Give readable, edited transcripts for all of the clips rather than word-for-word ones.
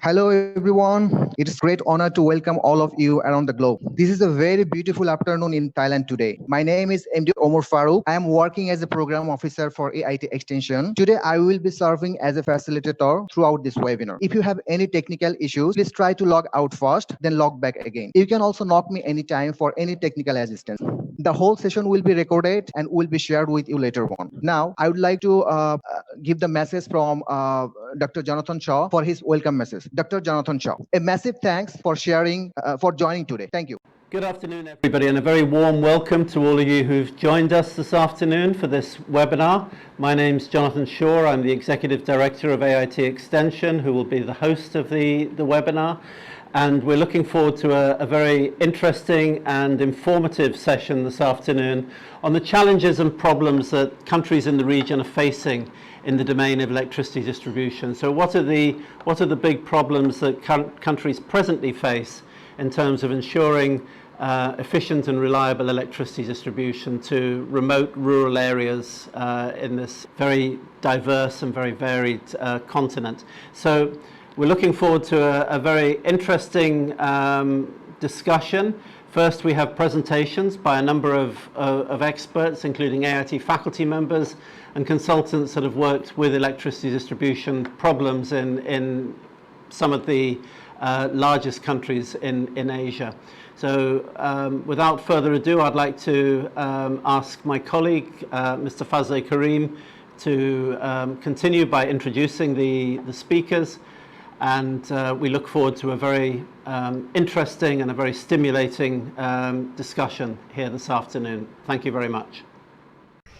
Hello, everyone. It is great honor to welcome all of you around the globe. This is a very beautiful afternoon in Thailand today. My name is MD Omar Farooq. I am working as a program officer for AIT Extension. Today, I will be serving as a facilitator throughout this webinar. If you have any technical issues, please try to log out first, then log back again. You can also knock me anytime for any technical assistance. The whole session will be recorded and will be shared with you later on. Now, I would like to give the message from Dr. Jonathan Shaw for his welcome message. Dr. Jonathan Shaw, a massive thanks for sharing, for joining today. Thank you. Good afternoon, everybody, and a very warm welcome to all of you who've joined us this afternoon for this webinar. My name's Jonathan Shaw. I'm the Executive Director of AIT Extension, who will be the host of the webinar. And we're looking forward to a very interesting and informative session this afternoon on the challenges and problems that countries in the region are facing in the domain of electricity distribution. So what are the big problems that countries presently face in terms of ensuring efficient and reliable electricity distribution to remote rural areas in this very diverse and very varied continent? So we're looking forward to a very interesting discussion. First, we have presentations by a number of experts, including AIT faculty members and consultants that have worked with electricity distribution problems in some of the largest countries in Asia. So without further ado, I'd like to ask my colleague, Mr. Fazle Karim, to continue by introducing the speakers. And we look forward to a very interesting and a very stimulating discussion here this afternoon. Thank you very much.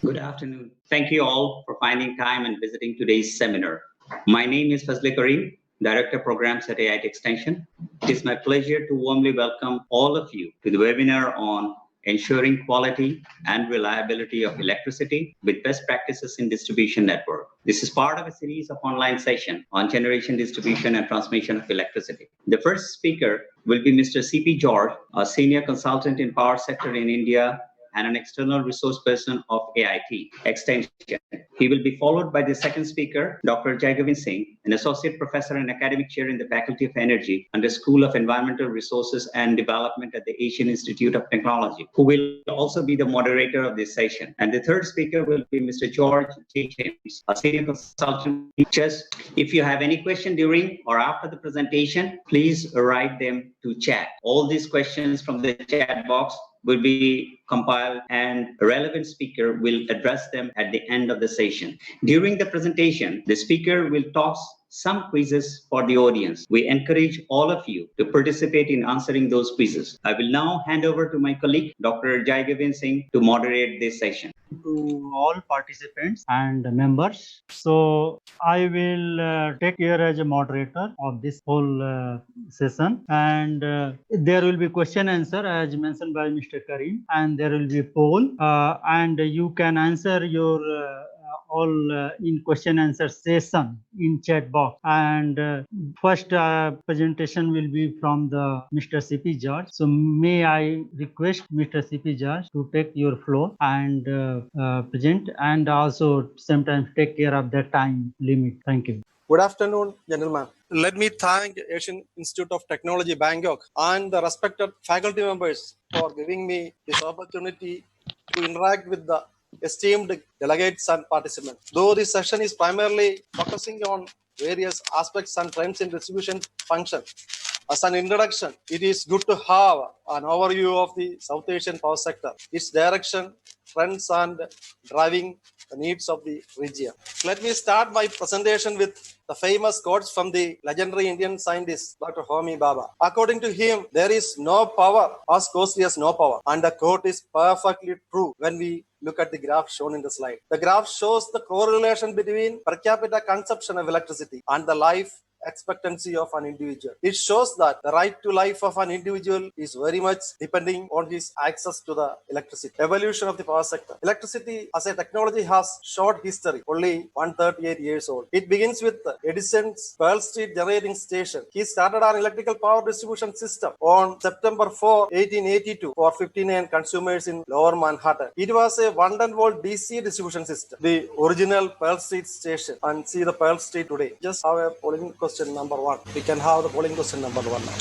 Good afternoon. Thank you all for finding time and visiting today's seminar. My name is Fazle Karim, Director of Programs at AIT Extension. It is my pleasure to warmly welcome all of you to the webinar on ensuring quality and reliability of electricity with best practices in distribution network. This is part of a series of online sessions on generation, distribution, and transmission of electricity. The first speaker will be Mr. C.P. George, a senior consultant in power sector in India and an external resource person of AIT Extension. He will be followed by the second speaker, Dr. Jaigovind Singh, an associate professor and academic chair in the Faculty of Energy and the School of Environmental Resources and Development at the Asian Institute of Technology, who will also be the moderator of this session. And the third speaker will be Mr. George J. James, a senior consultant. Just if you have any question during or after the presentation, please write them to chat. All these questions from the chat box will be compiled and a relevant speaker will address them at the end of the session. During the presentation, the speaker will toss some quizzes for the audience. We encourage all of you to participate in answering those quizzes. I will now hand over to my colleague, Dr. Jaigovind Singh, to moderate this session. To all participants and members. So I will take care as a moderator of this whole session, and there will be question answer as mentioned by Mr. Karim, and there will be a poll, and you can answer your all in question answer session in chat box. And first presentation will be from the Mr. C.P. George. So may I request Mr. C.P. George to take your floor and present, and also sometimes take care of the time limit. Thank you. Good afternoon, gentlemen. Let me thank Asian Institute of Technology, Bangkok, and the respected faculty members for giving me this opportunity to interact with the esteemed delegates and participants. Though this session is primarily focusing on various aspects and trends in distribution function, as an introduction, it is good to have an overview of the South Asian power sector, its direction, trends, and driving the needs of the region. Let me start my presentation with the famous quotes from the legendary Indian scientist, Dr. Homi Bhabha. According to him, there is no power as costly as no power. And the quote is perfectly true when we look at the graph shown in the slide. The graph shows the correlation between per capita consumption of electricity and the life expectancy of an individual. It shows that the right to life of an individual is very much depending on his access to the electricity. Evolution of the power sector. Electricity as a technology has short history, only 138 years old. It begins with Edison's Pearl Street generating station. He started an electrical power distribution system on September 4, 1882 for 59 consumers in Lower Manhattan. It was a 100-volt DC distribution system. The original Pearl Street station, and see the Pearl Street today. Just have a polling question question number 1. We can have the polling question number 1 now.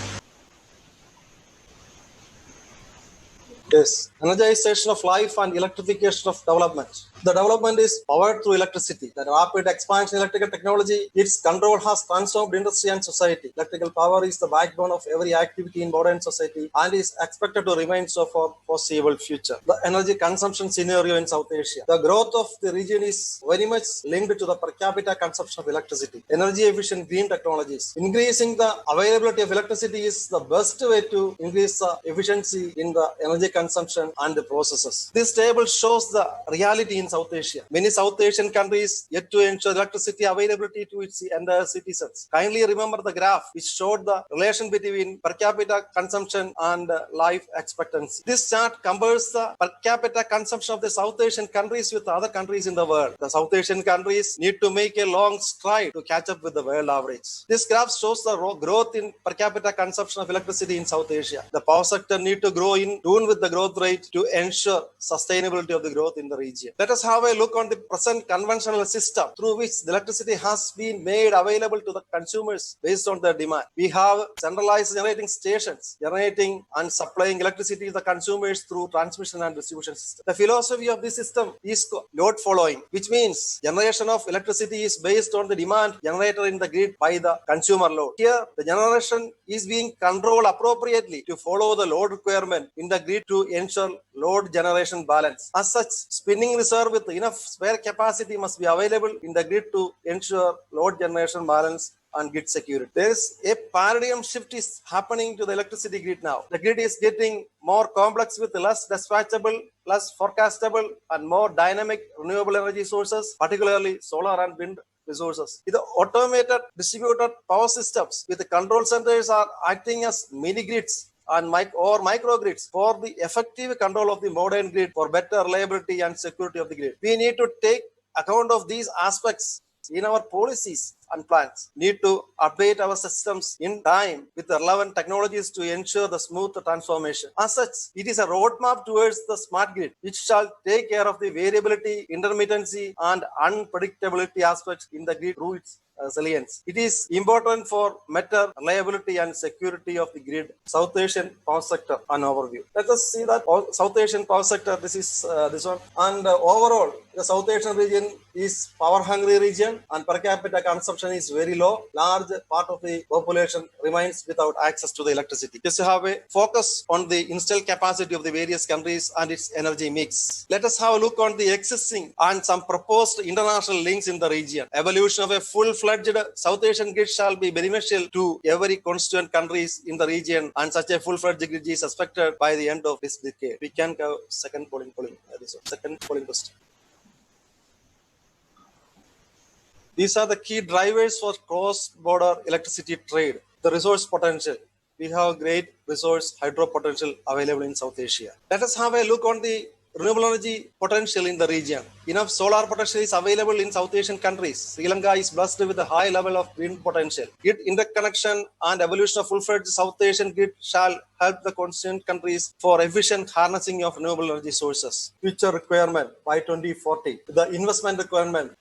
Yes, energization of life and electrification of development. The development is powered through electricity. The rapid expansion in electrical technology, its control has transformed industry and society. Electrical power is the backbone of every activity in modern society and is expected to remain so for foreseeable future. The energy consumption scenario in South Asia. The growth of the region is very much linked to the per capita consumption of electricity. Energy efficient green technologies. Increasing the availability of electricity is the best way to increase the efficiency in the energy consumption and the processes. This table shows the reality in South Asia. Many South Asian countries yet to ensure electricity availability to its entire citizens. Kindly remember the graph which showed the relation between per capita consumption and life expectancy. This chart compares the per capita consumption of the South Asian countries with other countries in the world. The South Asian countries need to make a long stride to catch up with the world average. This graph shows the growth in per capita consumption of electricity in South Asia. The power sector need to grow in tune with the growth rate to ensure sustainability of the growth in the region. Let us have a look on the present conventional system through which the electricity has been made available to the consumers based on their demand. We have centralized generating stations generating and supplying electricity to the consumers through transmission and distribution system. The philosophy of this system is load following, which means generation of electricity is based on the demand generated in the grid by the consumer load. Here, the generation is being controlled appropriately to follow the load requirement in the grid to ensure load generation balance. As such, spinning reserve with enough spare capacity must be available in the grid to ensure load generation balance and grid security. There is a paradigm shift is happening to the electricity grid now. The grid is getting more complex with less dispatchable, less forecastable, and more dynamic renewable energy sources, particularly solar and wind resources. The automated distributed power systems with the control centers are acting as mini grids and microgrids for the effective control of the modern grid for better reliability and security of the grid. We need to take account of these aspects in our policies and plans. Need to update our systems in time with the relevant technologies to ensure the smooth transformation. As such, it is a roadmap towards the smart grid, which shall take care of the variability, intermittency, and unpredictability aspects in the grid through its resilience. It is important for better reliability and security of the grid. South Asian power sector, an overview. Let us see that South Asian power sector. This is this one. And overall, the South Asian region is power-hungry region, and per capita consumption is very low. Large part of the population remains without access to the electricity. Just to have a focus on the installed capacity of the various countries and its energy mix. Let us have a look on the existing and some proposed international links in the region. Evolution of a full-fledged South Asian grid shall be beneficial to every constituent countries in the region, and such a full-fledged grid is expected by the end of this decade. We can go second polling question. These are the key drivers for cross-border electricity trade. The resource potential. We have great resource hydro potential available in South Asia. Let us have a look on the renewable energy potential in the region. Enough solar potential is available in South Asian countries. Sri Lanka is blessed with a high level of wind potential. Grid interconnection and evolution of full-fledged South Asian grid shall help the constituent countries for efficient harnessing of renewable energy sources. Future requirement by 2040. The investment requirement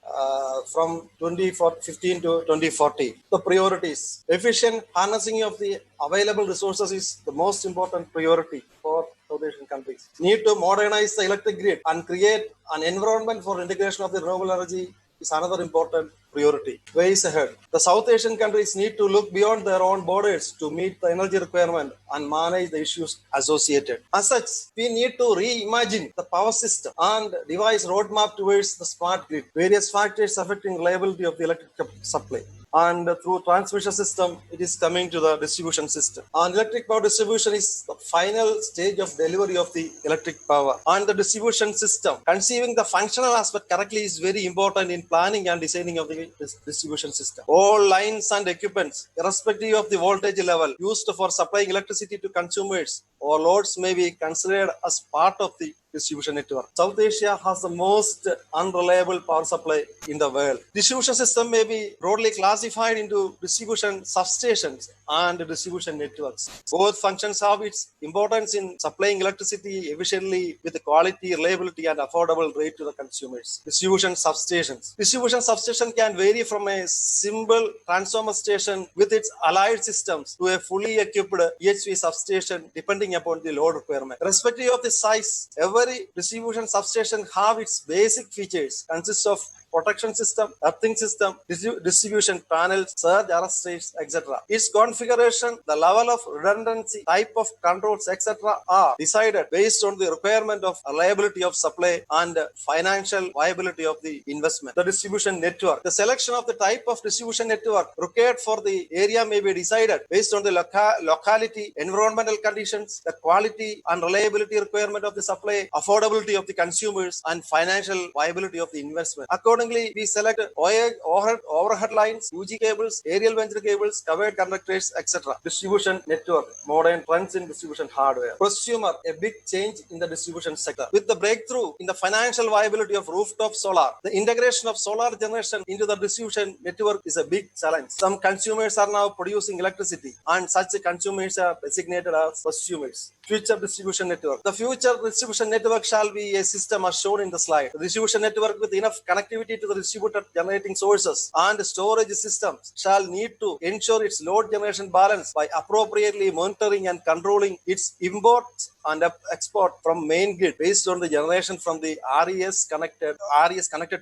from 2015 to 2040. The priorities. Efficient harnessing of the available resources is the most important priority for South Asian countries. Need to modernize the electric grid and create an environment for integration of the renewable energy is another important priority. Ways ahead. The South Asian countries need to look beyond their own borders to meet the energy requirement and manage the issues associated. As such, we need to reimagine the power system and devise roadmap towards the smart grid. Various factors affecting reliability of the electric supply. And through transmission system, it is coming to the distribution system. And electric power distribution is the final stage of delivery of the electric power. And the distribution system, conceiving the functional aspect correctly is very important in planning and designing of the distribution system. All lines and equipments, irrespective of the voltage level used for supplying electricity to consumers or loads, may be considered as part of the distribution network. South Asia has the most unreliable power supply in the world. Distribution system may be broadly classified into distribution substations and distribution networks. Both functions have its importance in supplying electricity efficiently with quality, reliability, and affordable rate to the consumers. Distribution substations. Distribution substation can vary from a simple transformer station with its allied systems to a fully equipped EHV substation depending upon the load requirement. Respective of the size, every distribution substation have its basic features, consists of protection system, earthing system, distribution panels, surge arresters, etc. Its configuration, the level of redundancy, type of controls, etc. are decided based on the requirement of reliability of supply and financial viability of the investment. The distribution network. The selection of the type of distribution network required for the area may be decided based on the locality, environmental conditions, the quality and reliability requirement of the supply, affordability of the consumers, and financial viability of the investment. Accordingly, we select overhead lines, UG cables, aerial venture cables, covered conductors, etc. Distribution network, modern trends in distribution hardware. Prosumer, a big change in the distribution sector. With the breakthrough in the financial viability of rooftop solar, the integration of solar generation into the distribution network is a big challenge. Some consumers are now producing electricity, and such consumers are designated as prosumers. Future distribution network. The future distribution network shall be a system as shown in the slide. The distribution network with enough connectivity to the distributed generating sources and storage systems shall need to ensure its load generation balance by appropriately monitoring and controlling its imports and export from main grid based on the generation from the RES connected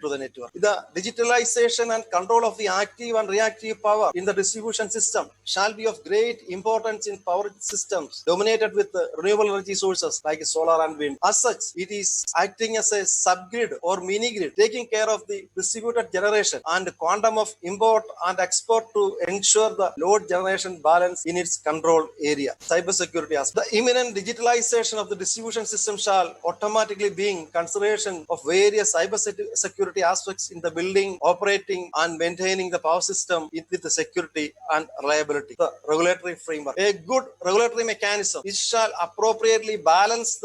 to the network. The digitalization and control of the active and reactive power in the distribution system shall be of great importance in power systems dominated with renewable energy sources like solar and wind. As such, it is acting as a subgrid or mini grid, taking care of the distributed generation and quantum of import and export to ensure the load generation balance in its control area. Cybersecurity aspect. The imminent digitalization of the distribution system shall automatically be in consideration of various cybersecurity aspects in the building, operating, and maintaining the power system with the security and reliability. The regulatory framework. A good regulatory mechanism which shall appropriately balance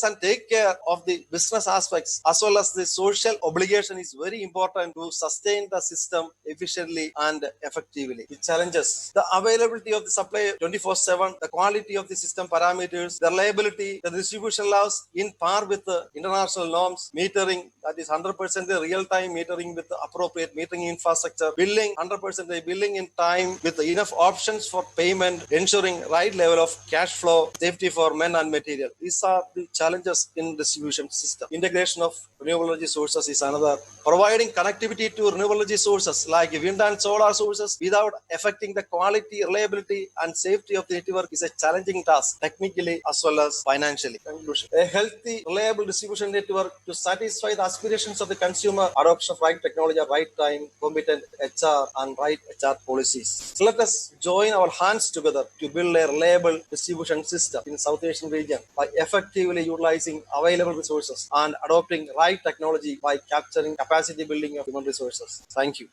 and take care of the business aspects as well as the social obligation is very important to sustain the system efficiently and effectively. The challenges. The availability of the supply 24/7, the quality of the system parameters, the reliability, the distribution laws in par with the international norms, metering, that is 100% the real-time metering with the appropriate metering infrastructure, billing, 100% billing in time with enough options for payment, ensuring right level of cash flow, safety for men and material. These are the challenges in distribution system. Integration of renewable energy sources is another. Providing connectivity to renewable energy sources like wind and solar sources without affecting the quality, reliability, and safety of the network is a challenging task, technically as well as financially. Conclusion. A healthy, reliable distribution network to satisfy the aspirations of the consumer, adoption of right technology at right time, competent HR, and right HR policies. So let us join our hands together to build a reliable distribution system in South Asian region by effectively utilizing available resources and adopting right technology by capturing capacity building of human resources. Thank you.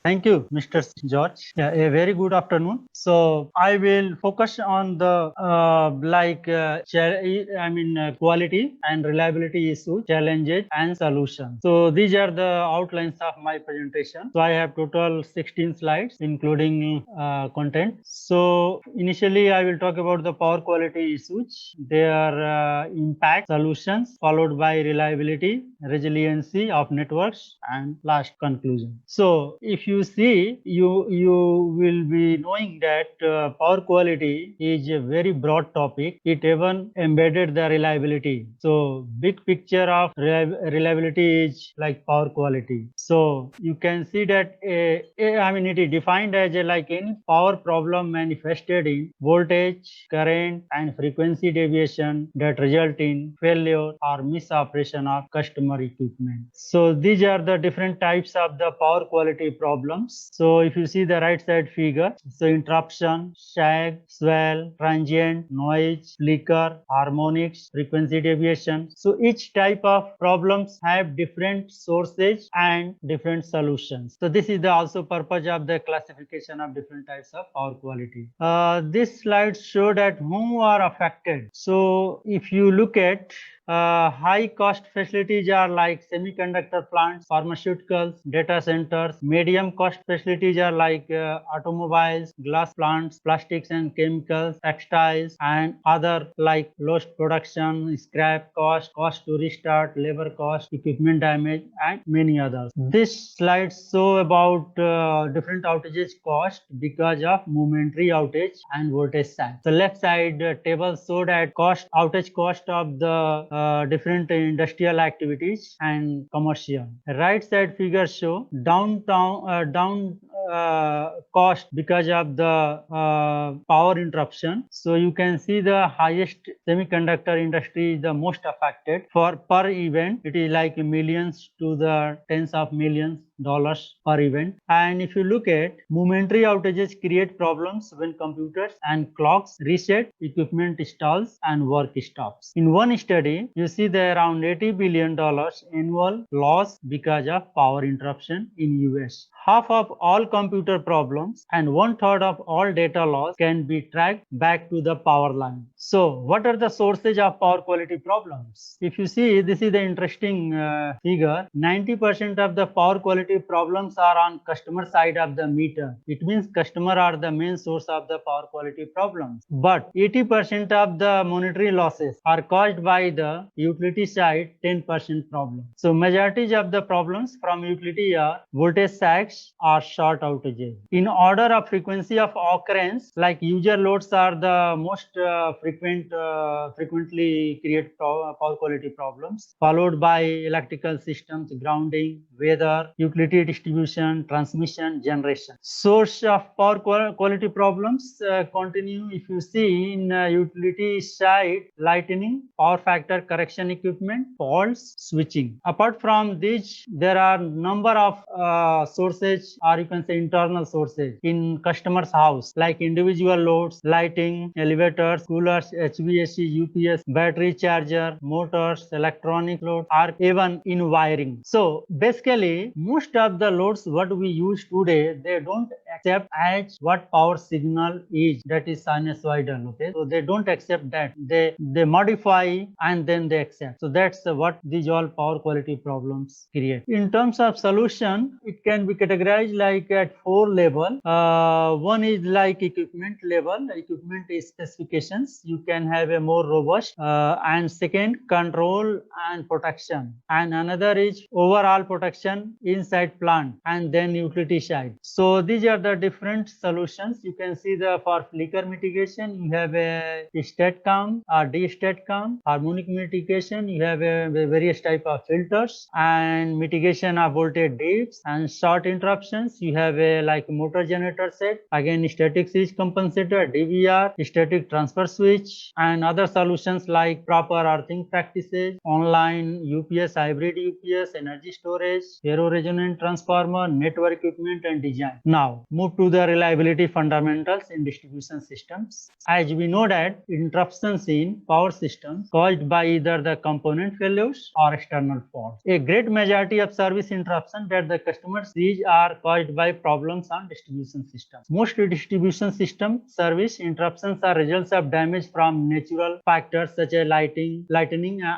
Thank you, Mr. George. Yeah, a very good afternoon. So I will focus on the quality and reliability issues, challenges, and solutions. So these are the outlines of my presentation. So I have total 16 slides, including content. So initially, I will talk about the power quality issues, their impact, solutions, followed by reliability, resiliency of networks, and last conclusion. So if you see, you will be knowing that power quality is a very broad topic. It even embedded the reliability. So big picture of reliability is like power quality. So you can see that it is defined as like any power problem manifested in voltage, current, and frequency deviation that result in failure or misoperation of customer equipment. So these are the different types of the power quality problems. So if you see the right side figure, so interruption, sag, swell, transient, noise, flicker, harmonics, frequency deviation. So each type of problems have different sources and different solutions. So this is the also purpose of the classification of different types of power quality. This slide show that who are affected. So if you look at High cost facilities are like semiconductor plants, pharmaceuticals, data centers. Medium cost facilities are like automobiles, glass plants, plastics and chemicals, textiles, and other like lost production, scrap cost, cost to restart, labor cost, equipment damage, and many others. This slide show about different outages cost because of momentary outage and voltage sag. The left side table showed at outage cost of the different industrial activities and commercial. Right side figures show down cost because of the power interruption. So you can see the highest semiconductor industry is the most affected. For per event, it is like millions to the tens of millions dollars per event. And if you look at momentary outages create problems when computers and clocks reset, equipment stalls, and work stops. In one study, you see there around $80 billion annual loss because of power interruption in US. Half of all computer problems and 1/3 of all data loss can be tracked back to the power line. So what are the sources of power quality problems? If you see, this is the interesting figure. 90% of the power quality problems are on customer side of the meter. It means customer are the main source of the power quality problems. But 80% of the monetary losses are caused by the utility side 10% problem. So majority of the problems from utility are voltage sags or short outages. In order of frequency of occurrence, like user loads are the most frequently create power quality problems, followed by electrical systems, grounding, weather, utility distribution, transmission, generation. Source of power quality problems continue. If you see in utility side, lightning, power factor correction equipment, faults, switching. Apart from these, there are number of sources, or you can say internal sources in customer's house, like individual loads, lighting, elevators, coolers, HVAC, UPS, battery charger, motors, electronic load, or even in wiring. So basically, most of the loads what we use today, they don't accept as what power signal is, that is sinusoidal. Okay, so they don't accept that. They modify and then they accept. So that's what these all power quality problems create. In terms of solution, it can be categorized like at 4 level. One is like equipment level. Equipment is specifications. You can have a more robust. And second, control and protection. And another is overall protection inside plant, and then utility side. So these are the different solutions. You can see the for flicker mitigation, you have a StatCom or D-StatCom. Harmonic mitigation, you have a various type of filters, and mitigation of voltage dips and short interruptions. You have a like motor generator set, again static switch compensator, DVR, static transfer switch, and other solutions like proper earthing practices, online UPS, hybrid UPS, energy storage, aero-resonant transformer, network equipment, and design. Now move to the reliability fundamentals in distribution systems. As we know that interruptions in power systems caused by either the component failures or external faults. A great majority of service interruptions that the customers see are caused by problems on distribution systems. Most distribution system service interruptions are results of damage from natural factors such as lightning,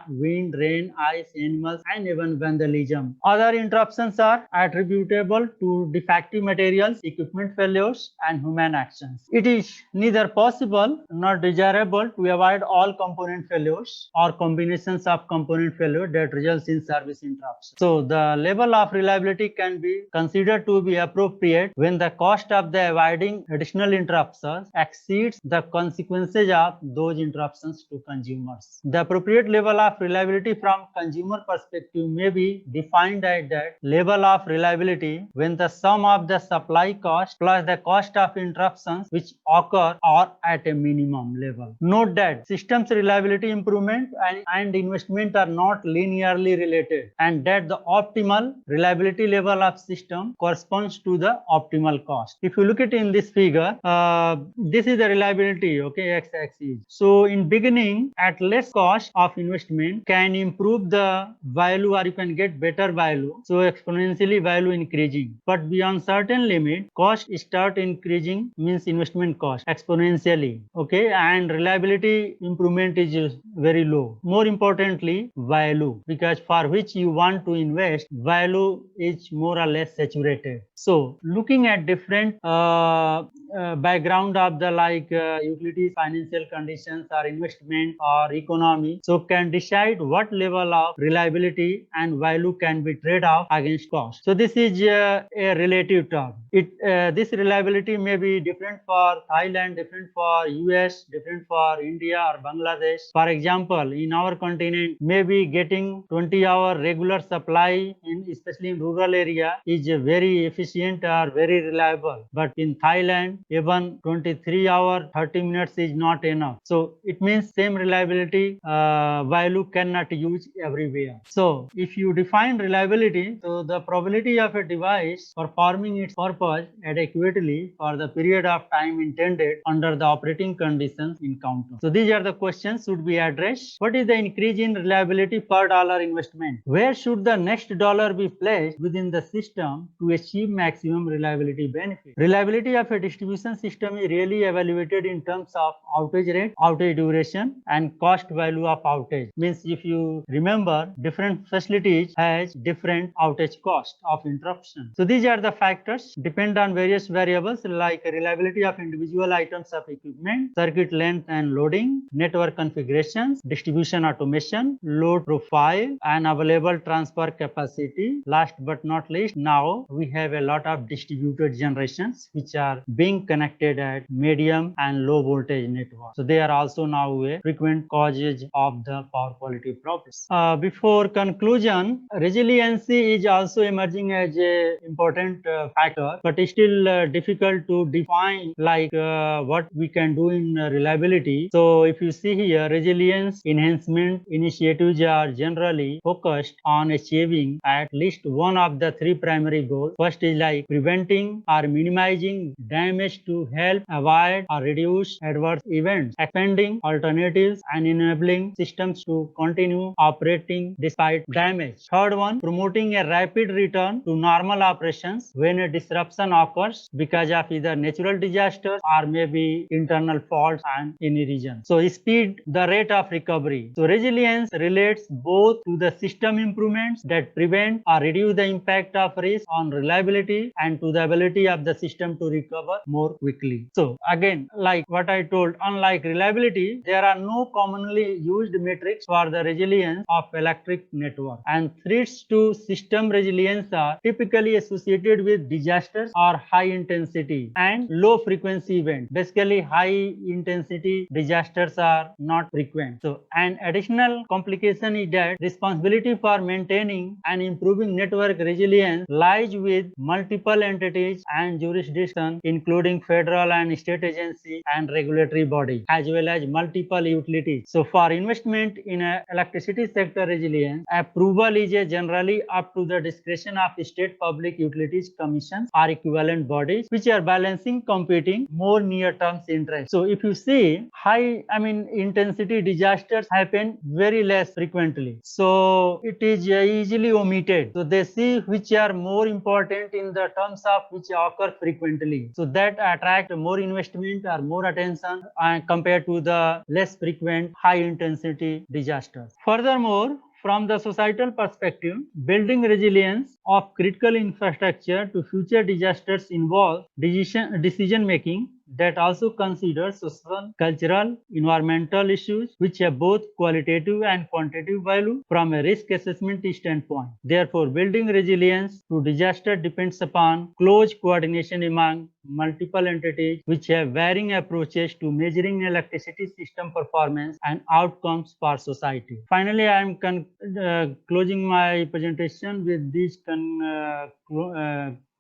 wind, rain, ice, animals, and even vandalism. Other interruptions are attributable to defective materials, equipment failures, and human actions. It is neither possible nor desirable to avoid all component failures or combinations of component failure that results in service interruption. So the level of reliability can be considered to be appropriate when the cost of the avoiding additional interruptions exceeds the consequences of those interruptions to consumers. The appropriate level of reliability from consumer perspective may be defined as that level of reliability when the sum of the supply cost plus the cost of interruptions which occur are at a minimum level. Note that systems reliability improvement and investment are not linearly related, and that the optimal reliability level of system corresponds to the optimal cost. If you look at in this figure, this is the reliability, okay, x-axis. So in beginning, at less cost of investment can improve the value, or you can get better value. So exponentially value increasing. But beyond certain limit, cost start increasing, means investment cost exponentially, okay, and reliability improvement is very low. More importantly, value, because for which you want to invest, value is more or less saturated. So looking at different background of the utilities, financial conditions, or investment or economy, so can decide what level of reliability and value can be trade off against cost. So this is a relative term. This reliability may be different for Thailand, different for US, different for India or Bangladesh. For example, in our continent, maybe getting 20-hour regular supply especially in rural area is very efficient or very reliable. But in Thailand, even 23-hour 30 minutes is not enough. So it means same reliability value cannot use everywhere. So if you define reliability, so the probability of a device performing its purpose adequately for the period of time intended under the operating conditions encountered. So these are the questions should be addressed. What is the increase in reliability per dollar investment? Where should the next dollar be placed within the system to achieve maximum reliability benefit? Reliability of a distribution system is really evaluated in terms of outage rate, outage duration, and cost value of outage. Means if you remember, different facilities has different outage cost of interruption. So these are the factors depend on various variables like reliability of individual items of equipment, circuit length and loading, network configurations, distribution automation, load profile, and available transfer capacity. Last but not least, now we have a lot of distributed generations which are being connected at medium and low voltage network. So they are also now a frequent causes of the power quality problems. Before conclusion, resiliency is also emerging as a important factor, but it's still difficult to define what we can do in reliability. So if you see here, resilience enhancement initiatives are generally focused on achieving at least one of the three primary goals. First is like preventing or minimizing damage to help avoid or reduce adverse events, expanding alternatives and enabling systems to continue operating despite damage. Third one, promoting a rapid return to normal operations when a disruption occurs because of either natural disasters or maybe internal faults and in a region. So speed the rate of recovery. So resilience relates both to the system improvements that prevent or reduce the impact of risk on reliability and to the ability of the system to recover more quickly. So again, like what I told, unlike reliability, there are no commonly used metrics for the resilience of electric network, and threats to system resilience are typically associated with disasters or high intensity and low frequency events. Basically, high intensity disasters are not frequent. So an additional complication is that responsibility for maintaining and improving network resilience lies with multiple entities and jurisdictions, including federal and state agencies and regulatory bodies, as well as multiple utilities. So for investment in electricity sector resilience, approval is generally up to the discretion of state public utilities commissions or equivalent bodies, which are balancing competing more near-term interests. So if you see intensity disasters happen very less frequently, so it is easily omitted. So they see which are more important in the terms of which occur frequently, so that attract more investment or more attention compared to the less frequent high intensity disasters. Furthermore, from the societal perspective, building resilience of critical infrastructure to future disasters involves decision making that also considers social, cultural, environmental issues which have both qualitative and quantitative value from a risk assessment standpoint. Therefore, building resilience to disaster depends upon close coordination among multiple entities which have varying approaches to measuring electricity system performance and outcomes for society. Finally, I am closing my presentation with these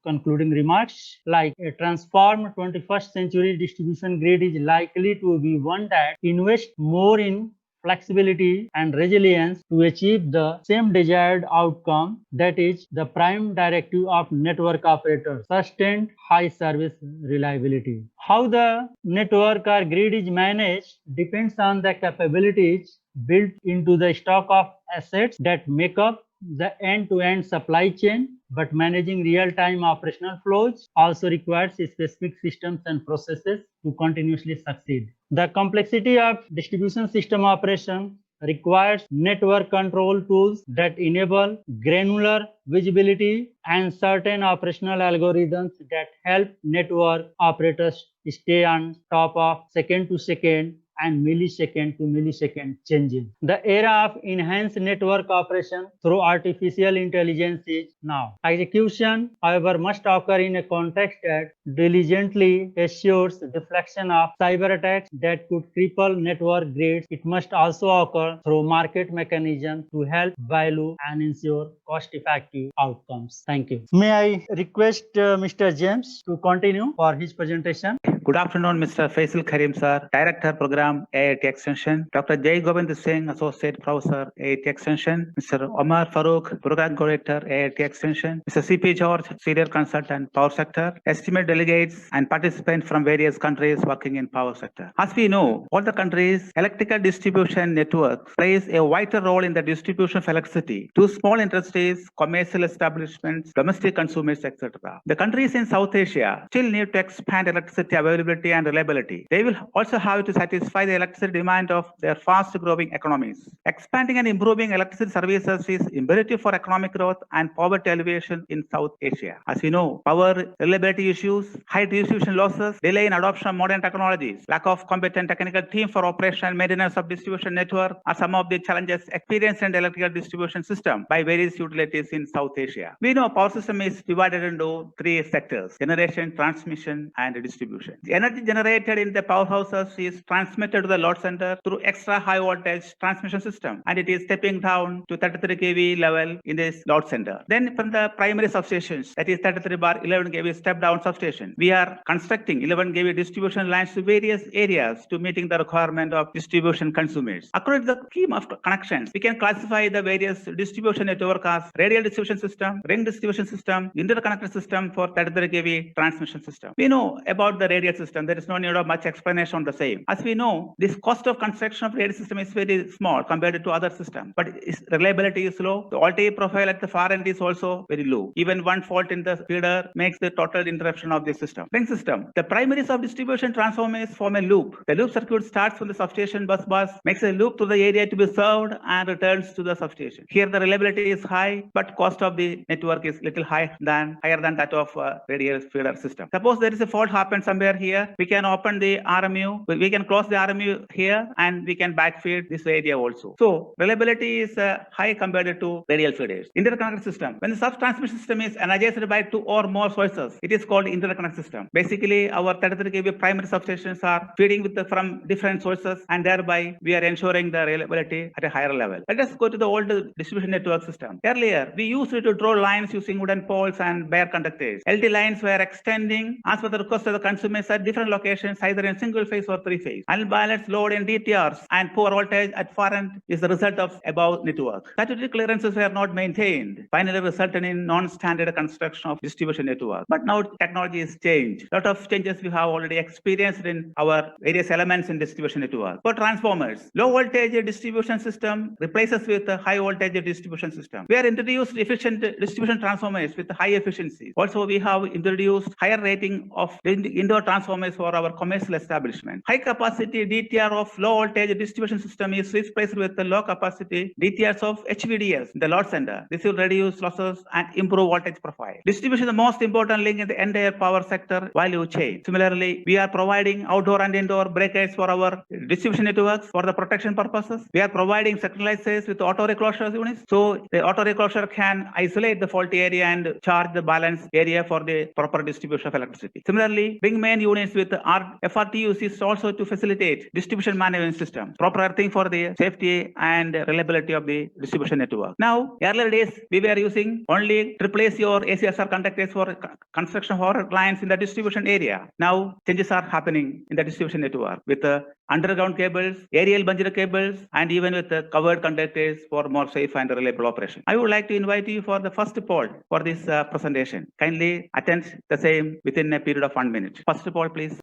concluding remarks, like a transformed 21st century distribution grid is likely to be one that invests more in flexibility, and resilience to achieve the same desired outcome, that is the prime directive of network operators, sustained high service reliability. How the network or grid is managed depends on the capabilities built into the stock of assets that make up the end-to-end supply chain, but managing real-time operational flows also requires specific systems and processes to continuously succeed. The complexity of distribution system operation requires network control tools that enable granular visibility and certain operational algorithms that help network operators stay on top of second-to-second and millisecond to millisecond changes. The era of enhanced network operation through artificial intelligence is now. Execution, however, must occur in a context that diligently assures deflection of cyber attacks that could cripple network grids. It must also occur through market mechanisms to help value and ensure cost-effective outcomes. Thank you. May I request Mr. James to continue for his presentation? Good afternoon, Mr. Faisal Karim, sir, Director Program AIT Extension, Dr. Jay Govind Singh, Associate Professor AIT Extension, Mr. Omar Farouk, Program Coordinator AIT Extension, Mr. CP George, Senior Consultant Power Sector, esteemed delegates and participants from various countries working in power sector. As we know, all the countries' electrical distribution network plays a vital role in the distribution of electricity to small industries, commercial establishments, domestic consumers, etc. The countries in South Asia still need to expand electricity availability and reliability. They will also have to satisfy the electricity demand of their fast-growing economies. Expanding and improving electricity services is imperative for economic growth and poverty alleviation in South Asia. As we know, power reliability issues, high distribution losses, delay in adoption of modern technologies, lack of competent technical team for operation and maintenance of distribution network are some of the challenges experienced in the electrical distribution system by various utilities in South Asia. We know power system is divided into three sectors: generation, transmission, and distribution. The energy generated in the powerhouses is transmitted to the load center through extra high voltage transmission system, and it is stepping down to 33 kV level in this load center. Then from the primary substations, that is 33 bar 11 kV step down substation, we are constructing 11 kV distribution lines to various areas to meeting the requirement of distribution consumers. According to the scheme of connections, we can classify the various distribution network as radial distribution system, ring distribution system, interconnected system for 33 kV transmission system. We know about the radial system. There is no need of much explanation on the same. As we know, this cost of construction of radial system is very small compared to other systems, but its reliability is low. The voltage profile at the far end is also very low. Even one fault in the feeder makes the total interruption of the system. Ring system. The primaries of distribution transformers form a loop. The loop circuit starts from the substation bus, makes a loop to the area to be served and returns to the substation. Here the reliability is high, but cost of the network is little higher than that of radial feeder system. Suppose there is a fault happens somewhere here, we can open the RMU, we can close the RMU here, and we can backfeed this area also. So reliability is high compared to radial feeders. Interconnected system. When the sub-transmission system is energized by two or more sources, it is called interconnected system. Basically, our 33 kV primary substations are feeding from different sources, and thereby we are ensuring the reliability at a higher level. Let us go to the old distribution network system. Earlier, we used to draw lines using wooden poles and bare conductors. LT lines were extending as per the request of the consumers at different locations, either in single phase or three phase. Unbalanced load in DTRs and poor voltage at far end is the result of above network. Statutory clearances were not maintained, finally resulting in non-standard construction of distribution network. But now technology has changed. A lot of changes we have already experienced in our various elements in distribution network. For transformers, low voltage distribution system replaces with a high voltage distribution system. We are introduced efficient distribution transformers with high efficiency. Also, we have introduced higher rating of indoor transformers for our commercial establishment. High capacity DTR of low voltage distribution system is replaced with the low capacity DTRs of HVDS in the load center. This will reduce losses and improve voltage profile. Distribution is the most important link in the entire power sector value chain. Similarly, we are providing outdoor and indoor breakers for our distribution networks for the protection purposes. We are providing centralizers with auto reclosure units. So the auto reclosure can isolate the faulty area and charge the balance area for the proper distribution of electricity. Similarly, ring main units with FRTUs is also to facilitate facilitate distribution management system, proper earthing for the safety and reliability of the distribution network. Now, earlier days, we were using only replace your ACSR conductors for construction of lines in the distribution area. Now, changes are happening in the distribution network with underground cables, aerial bungee cables, and even with covered conductors for more safe and reliable operation. I would like to invite you for the first poll for this presentation. Kindly attend the same within a period of 1 minute. First poll, please.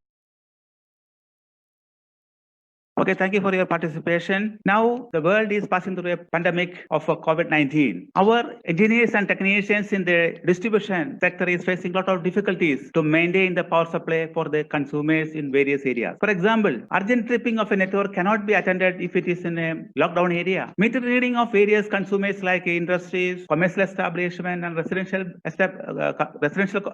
Okay, thank you for your participation. Now, the world is passing through a pandemic of COVID-19. Our engineers and technicians in the distribution sector is facing a lot of difficulties to maintain the power supply for the consumers in various areas. For example, urgent tripping of a network cannot be attended if it is in a lockdown area. Meter reading of various consumers like industries, commercial establishment, and residential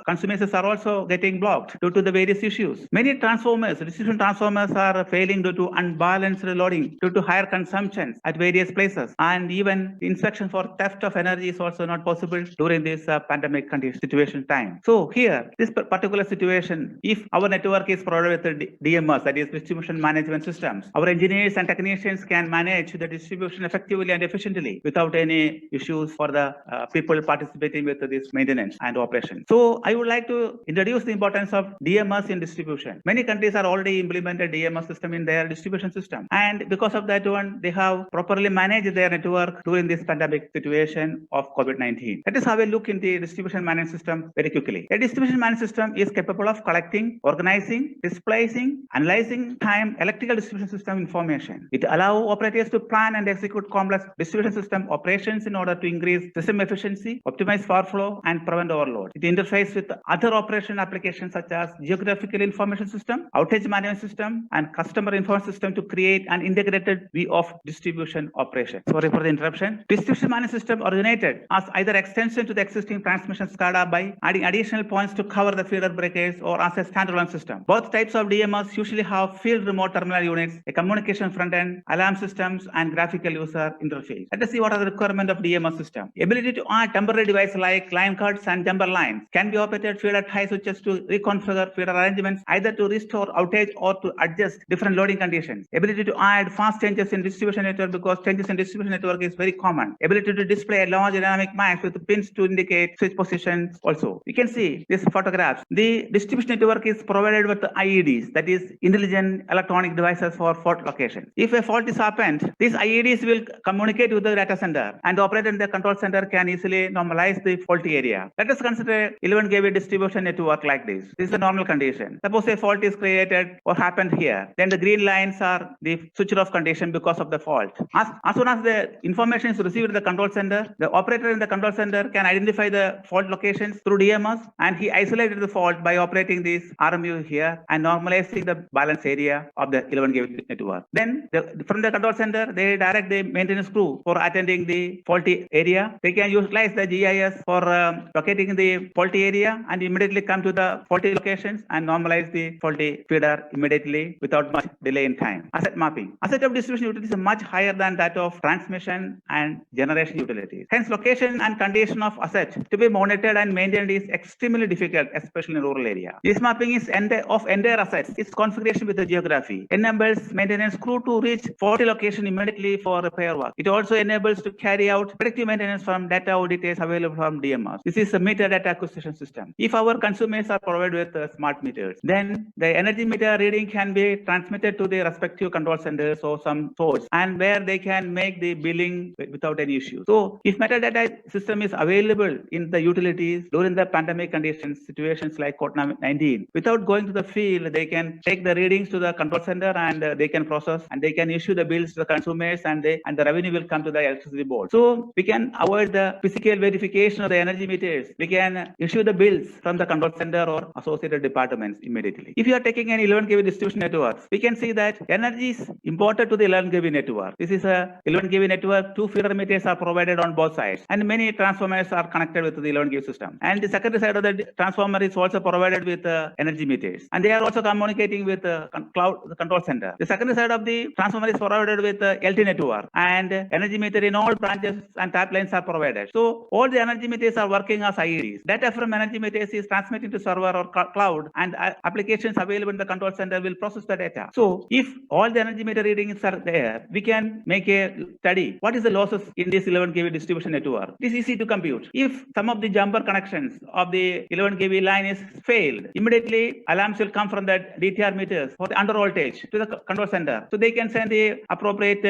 consumers are also getting blocked due to the various issues. Many transformers, distribution transformers are failing due to unbalanced loading due to higher consumptions at various places, and even inspection for theft of energy is also not possible during this pandemic situation time. So here, this particular situation, if our network is provided with the DMS, that is distribution management systems, our engineers and technicians can manage the distribution effectively and efficiently without any issues for the people participating with this maintenance and operation. So I would like to introduce the importance of DMS in distribution. Many countries are already implemented DMS system in their distribution system, and because of that one, they have properly managed their network during this pandemic situation of COVID-19. Let us have a look in the distribution management system very quickly. A distribution management system is capable of collecting, organizing, displacing, analyzing time electrical distribution system information. It allows operators to plan and execute complex distribution system operations in order to increase system efficiency, optimize power flow, and prevent overload. It interfaces with other operation applications such as geographical information system, outage management system, and customer information system to create an integrated view of distribution operation. Sorry for the interruption. Distribution management system originated as either extension to the existing transmission SCADA by adding additional points to cover the feeder breakers or as a standalone system. Both types of DMS usually have field remote terminal units, a communication front end, alarm systems, and graphical user interface. Let us see what are the requirements of DMS system. Ability to add temporary devices like line cuts and jumper lines can be operated feeder tie switches to reconfigure feeder arrangements either to restore outage or to adjust different loading conditions. Ability to add fast changes in distribution network because changes in distribution network is very common. Ability to display a large dynamic maps with pins to indicate switch positions also. You can see this photographs. The distribution network is provided with the IEDs, that is intelligent electronic devices for fault location. If a fault is happened, these IEDs will communicate with the data center, and the operator in the control center can easily normalize the faulty area. Let us consider 11 kV distribution network like this. This is a normal condition. Suppose a fault is created or happened here, then the green lines are the switch off condition because of the fault. As soon as the information is received in the control center, the operator in the control center can identify the fault locations through DMS, and he isolated the fault by operating this RMU here and normalizing the balance area of the 11 kV network. Then from the control center, they direct the maintenance crew for attending the faulty area. They can utilize the GIS for locating the faulty area and immediately come to the faulty locations and normalize the faulty feeder immediately without much delay in time. Asset mapping. Asset of distribution utilities is much higher than that of transmission and generation utilities. Hence, location and condition of assets to be monitored and maintained is extremely difficult, especially in rural area. This mapping is of entire assets. Its configuration with the geography enables maintenance crew to reach faulty location immediately for repair work. It also enables to carry out predictive maintenance from data audits available from DMS. This is a meter data acquisition system. If our consumers are provided with smart meters, then the energy meter reading can be transmitted to the respective control centers or some source, and where they can make the billing without any issue. So if metadata system is available in the utilities during the pandemic conditions, situations like COVID-19, without going to the field, they can take the readings to the control center and they can process and they can issue the bills to the consumers, and the revenue will come to the electricity board. So we can avoid the physical verification of the energy meters. We can issue the bills from the control center or associated departments immediately. If you are taking an 11 kV distribution network, we can see that energy is imported to the 11 kV network. This is a 11 kV network. 2 feeder meters are provided on both sides, and many transformers are connected with the 11 kV system. And the secondary side of the transformer is also provided with energy meters, and they are also communicating with the control center. The secondary side of the transformer is provided with the LT network, and energy meter in all branches and tap lines are provided. So all the energy meters are working as IEDs. Data from energy meters is transmitting to server or cloud, and applications available in the control center will process the data. So if all the energy meter readings are there, we can make a study. What is the losses in this 11 kV distribution network? It is easy to compute. If some of the jumper connections of the 11 kV line is failed, immediately alarms will come from the DTR meters for the under voltage to the control center. So they can send the appropriate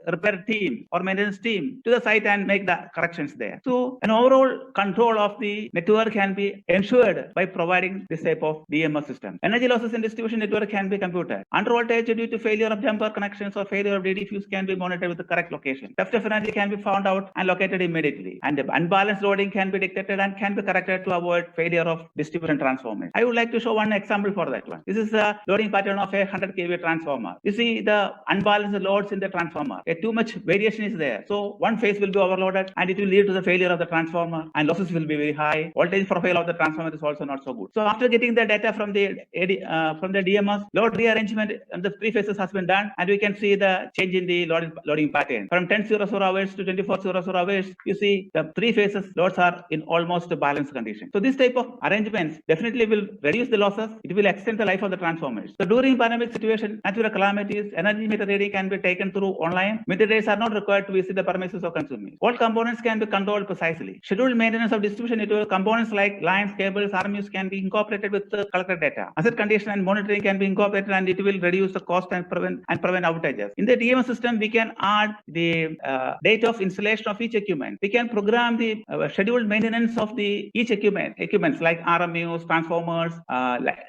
repair team or maintenance team to the site and make the corrections there. So an overall control of the network can be ensured by providing this type of DMS system. Energy losses in distribution network can be computed. Under voltage due to failure of jumper connections or failure of DD fuse can be monitored with the correct location. Theft of energy can be found out and located immediately. And the unbalanced loading can be detected and can be corrected to avoid failure of distribution transformers. I would like to show one example for that one. This is a loading pattern of a 100 kV transformer. You see the unbalanced loads in the transformer. Too much variation is there. So one phase will be overloaded and it will lead to the failure of the transformer and losses will be very high. Voltage profile of the transformer is also not so good. So after getting the data from the DMS, load rearrangement and the three phases has been done, and we can see the change in the loading pattern. From 1000 hours to 2400 hours, you see the three phases loads are in almost a balanced condition. So this type of arrangements definitely will reduce the losses. It will extend the life of the transformers. So during pandemic situation, natural calamities, energy meter reading can be taken through online. Meter readers are not required to visit the premises of consumers. All components can be controlled precisely. Scheduled maintenance of distribution network components like lines, cables, RMUs can be incorporated with the collected data. Asset condition and monitoring can be incorporated, and it will reduce the cost and prevent outages. In the DMS system, we can add the date of installation of each equipment. We can program the scheduled maintenance of each equipments like RMUs, transformers,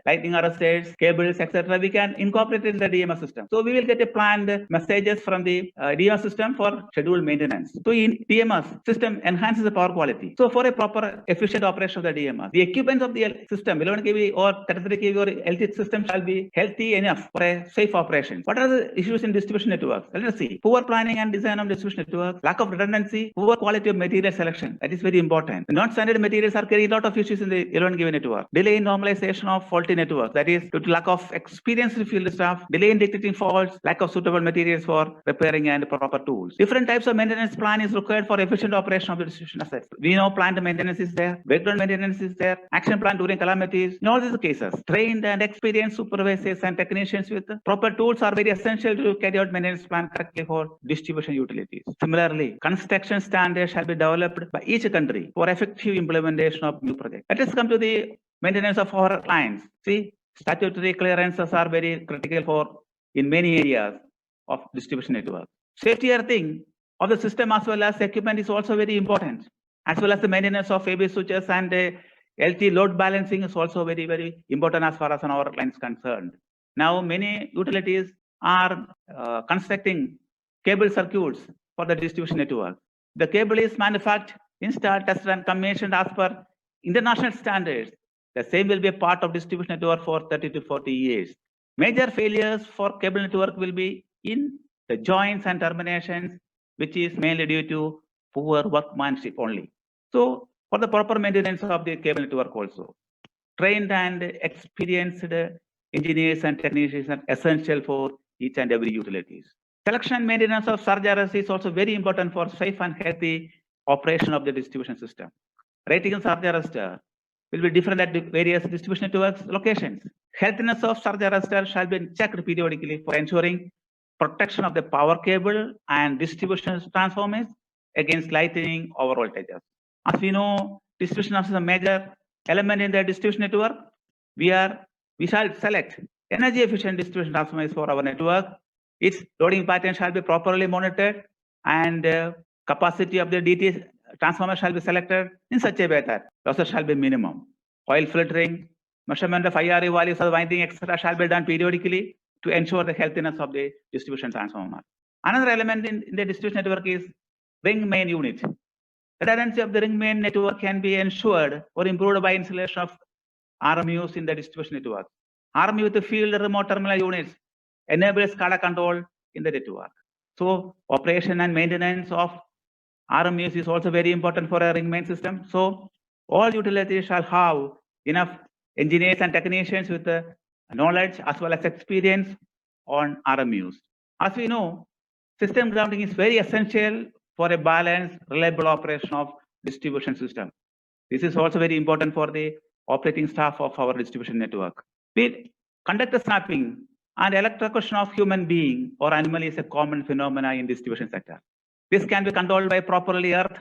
lightning arresters, cables, etc. We can incorporate it in the DMS system. So we will get a planned messages from the DMS system for scheduled maintenance. So in DMS system enhances the power quality. So for a proper efficient operation of the DMS, the equipment of the system 11 kV or 33 kV or LT system shall be healthy enough for a safe operation. What are the issues in distribution networks? Let us see. Poor planning and design of distribution networks, lack of redundancy, poor quality of material selection. That is very important. The non-standard materials are carrying a lot of issues in the 11 kV network. Delay in normalization of faulty networks. That is due to lack of experienced field staff, delay in detecting faults, lack of suitable materials for repairing and proper tools. Different types of maintenance plan is required for efficient operation of the distribution assets. We know plant maintenance is there, background maintenance is there, action plan during calamities. In all these cases, trained and experienced supervisors and technicians with proper tools are very essential to carry out maintenance plan correctly for distribution utilities. Similarly, construction standards shall be developed by each country for effective implementation of new projects. Let us come to the maintenance of our clients. See, statutory clearances are very critical in many areas of distribution network. Safety earthing of the system as well as equipment is also very important, as well as the maintenance of AB switches and LT load balancing is also very, very important as far as our clients concerned. Now, many utilities are constructing cable circuits for the distribution network. The cable is manufactured, installed, tested, and commissioned as per international standards. The same will be a part of distribution network for 30 to 40 years. Major failures for cable network will be in the joints and terminations, which is mainly due to poor workmanship only. So, for the proper maintenance of the cable network also, trained and experienced engineers and technicians are essential for each and every utilities. Selection and maintenance of surge arrest is also very important for safe and healthy operation of the distribution system. Rating of surge arrestor will be different at various distribution networks locations. Healthiness of surge arrestor shall be checked periodically for ensuring protection of the power cable and distribution transformers against lightning over voltages. As we know, distribution is a major element in the distribution network. We shall select energy efficient distribution transformers for our network. Its loading pattern shall be properly monitored, and capacity of the DT transformer shall be selected in such a way that losses shall be minimum. Oil filtering, measurement of IRE values of winding, etc. shall be done periodically to ensure the healthiness of the distribution transformer. Another element in the distribution network is ring main unit. Redundancy of the ring main network can be ensured or improved by installation of RMUs in the distribution network. RMU with the field remote terminal units enables SCADA control in the network. So operation and maintenance of RMUs is also very important for a ring main system. So all utilities shall have enough engineers and technicians with the knowledge as well as experience on RMUs. As we know, system grounding is very essential for a balanced, reliable operation of distribution system. This is also very important for the operating staff of our distribution network. We conduct the snapping And electrocution of human being or animal is a common phenomena in distribution sector. This can be controlled by properly earth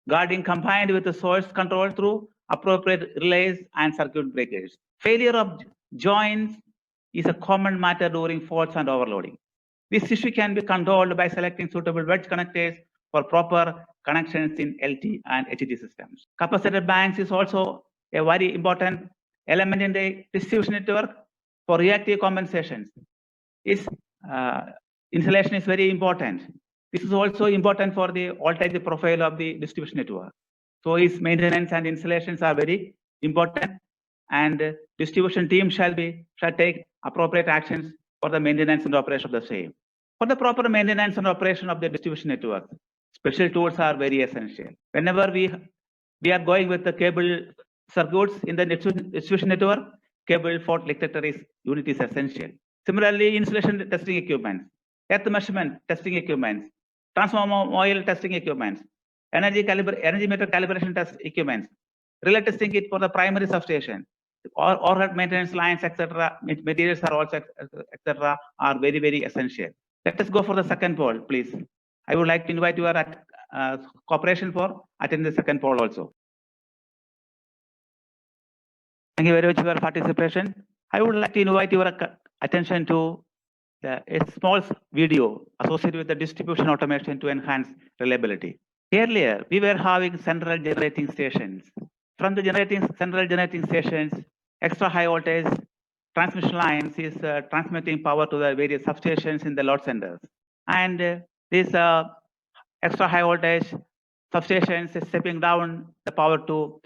guarding combined with the source control through appropriate relays and circuit breakers. Failure of joints is a common matter during faults and overloading. This issue can be controlled by selecting suitable wedge connectors for proper connections in LT and HT systems. Capacitor banks is also a very important element in the distribution network for reactive compensations. Insulation is very important. This is also important for the voltage profile of the distribution network. So its maintenance and installations are very important, and distribution team shall take appropriate actions for the maintenance and operation of the same. For the proper maintenance and operation of the distribution network, special tools are very essential. Whenever we are going with the cable circuits in the distribution network, cable fault detector unit is essential. Similarly, insulation testing equipment, earth measurement testing equipments, transformer oil testing equipments, energy meter calibration test equipments, relay testing kit for the primary substation, overhead maintenance lines, etc. Materials are also, etc. are very, very essential. Let us go for the second poll, please. I would like to invite your cooperation for attending the second poll also. Thank you very much for your participation. I would like to invite your attention to a small video associated with the distribution automation to enhance reliability. Earlier, we were having central generating stations. From the central generating stations, extra high voltage transmission lines is transmitting power to the various substations in the load centers. And these extra high voltage substations is stepping down the power to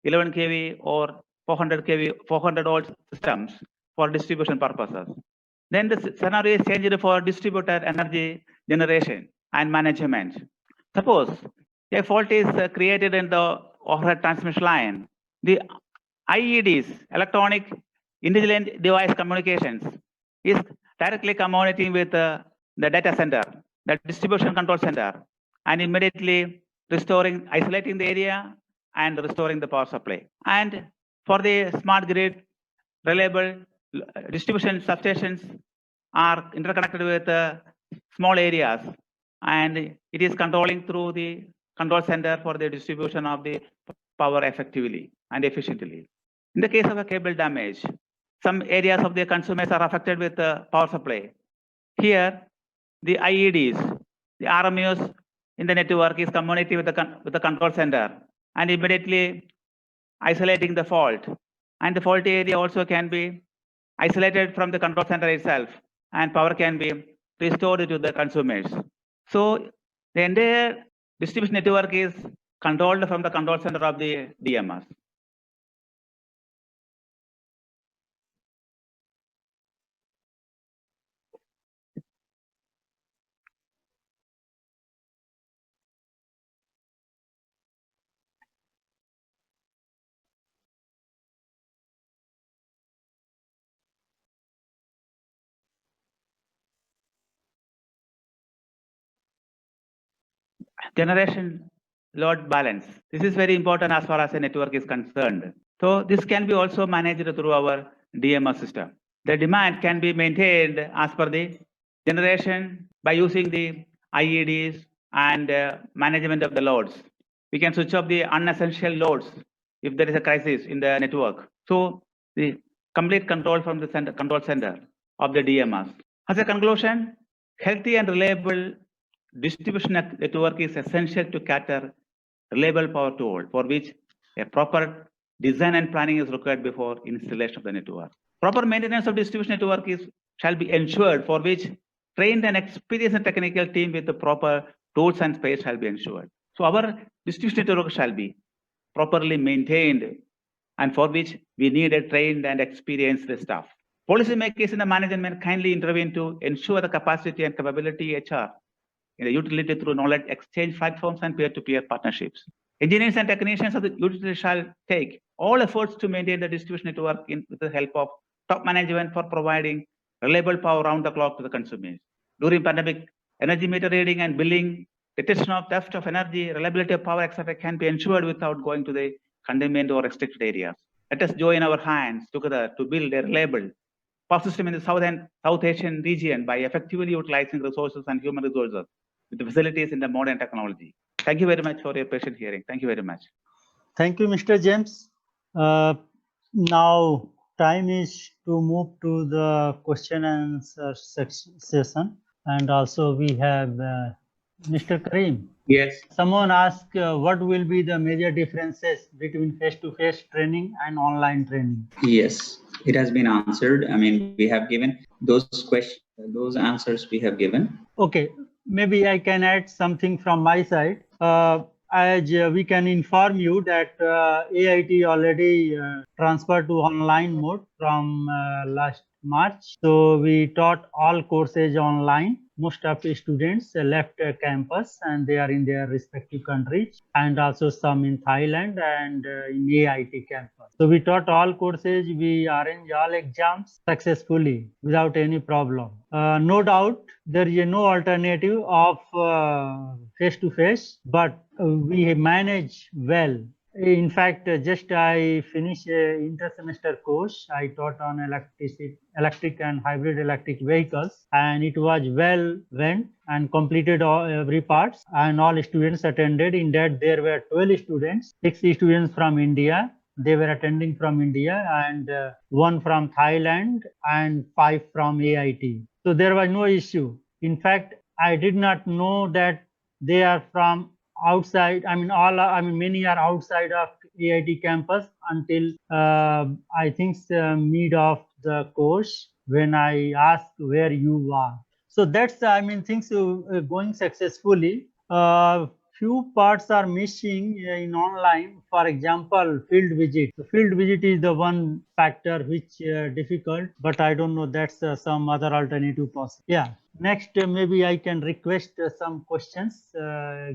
11 kV or 400 kV, 400 volt systems for distribution purposes. Then the scenario is changed for distributed energy generation and management. Suppose a fault is created in the overhead transmission line. The IEDs, electronic intelligent device communications, is directly communicating with the data center, the distribution control center, and immediately isolating the area and restoring the power supply. And for the smart grid, reliable distribution substations are interconnected with small areas, and it is controlling through the control center for the distribution of the power effectively and efficiently. In the case of a cable damage, some areas of the consumers are affected with the power supply. Here, the IEDs, the RMUs in the network is communicating with the control center and immediately isolating the fault. And the faulty area also can be isolated from the control center itself, and power can be restored to the consumers. So the entire distribution network is controlled from the control center of the DMS. Generation load balance. This is very important as far as the network is concerned. So this can be also managed through our DMS system. The demand can be maintained as per the generation by using the IEDs and management of the loads. We can switch off the unessential loads if there is a crisis in the network. So the complete control from the control center of the DMS. As a conclusion, healthy and reliable distribution network is essential to cater reliable power to all, for which a proper design and planning is required before installation of the network. Proper maintenance of distribution network shall be ensured, for which trained and experienced technical team with the proper tools and space shall be ensured. So our distribution network shall be properly maintained, and for which we need a trained and experienced staff. Policymakers in the management kindly intervene to ensure the capacity and capability HR in the utility through knowledge exchange platforms and peer-to-peer partnerships. Engineers and technicians of the utility shall take all efforts to maintain the distribution network with the help of top management for providing reliable power round the clock to the consumers. During pandemic, energy meter reading and billing, detection of theft of energy, reliability of power, etc. can be ensured without going to the containment or restricted areas. Let us join our hands together to build a reliable power system in the South Asian region by effectively utilizing resources and human resources with the facilities in the modern technology. Thank you very much for your patient hearing. Thank you very much. Thank you, Mr. James. Now time is to move to the question and answer session, and also we have Mr. Karim. Yes. Someone asked what will be the major differences between face-to-face training and online training? Yes, it has been answered. I mean, we have given those questions, those answers we have given. Okay, maybe I can add something from my side. As we can inform you that AIT already transferred to online mode from last March. So we taught all courses online. Most of the students left campus and they are in their respective countries, and also some in Thailand and in AIT campus. So we taught all courses. We arranged all exams successfully without any problem. No doubt there is no alternative of face-to-face, but we manage well. In fact, just I finished an inter-semester course. I taught on electric and hybrid electric vehicles, and it was well went and completed every parts, and all students attended. In that, there were 12 students, 6 students from India. They were attending from India, and 1 from Thailand and 5 from AIT. So there was no issue. In fact, I did not know that they are from outside. Many are outside of AIT campus until I think mid of the course when I asked where you are. So that's things going successfully. Few parts are missing in online. For example, field visit. The field visit is the one factor which difficult, but I don't know, that's some other alternative possible. Yeah. Next, maybe I can request some questions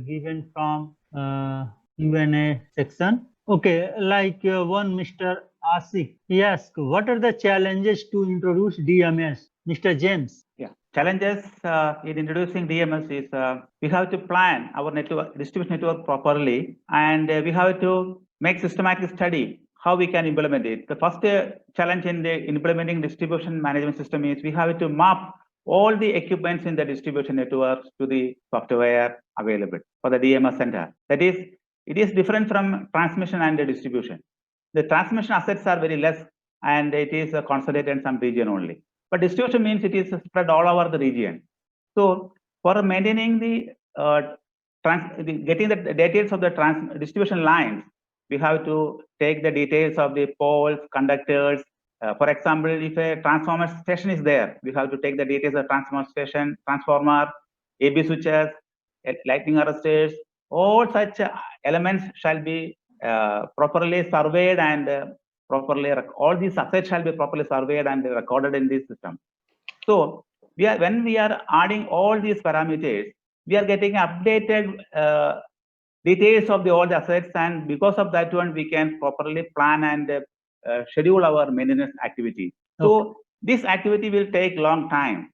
given from Q&A section. Okay, like one Mr. Asik, he asked, what are the challenges to introduce DMS? Mr. James. Yeah, challenges in introducing DMS is we have to plan our network, distribution network properly, and we have to make systematic study how we can implement it. The first challenge in the implementing distribution management system is we have to map all the equipments in the distribution network to the software available for the DMS center. That is, it is different from transmission and the distribution. The transmission assets are very less, and it is concentrated in some region only. But distribution means it is spread all over the region. So for maintaining the getting the details of the distribution lines, we have to take the details of the poles, conductors. For example, if a transformer station is there, we have to take the details of transformer station, transformer, AB switches, lightning arresters. All such elements shall be properly surveyed and all these assets shall be properly surveyed and recorded in this system. So when we are adding all these parameters, we are getting updated details of all the assets, and because of that one, we can properly plan and schedule our maintenance activity. So this activity will take long time,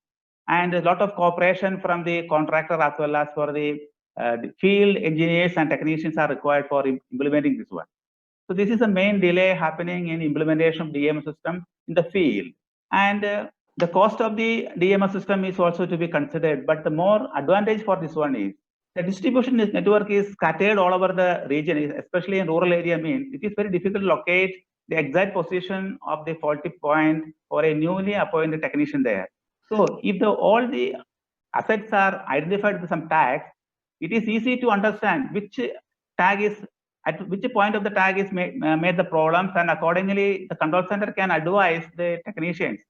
and a lot of cooperation from the contractor as well as for the field engineers and technicians are required for implementing this one. So this is the main delay happening in implementation of DMS system in the field. And the cost of the DMS system is also to be considered. But the more advantage for this one is the distribution network is scattered all over the region, especially in rural area. Means it is very difficult to locate the exact position of the faulty point for a newly appointed technician there. So if all the assets are identified with some tags, it is easy to understand which tag is at which point of the tag is made the problems, and accordingly the control center can advise the technicians.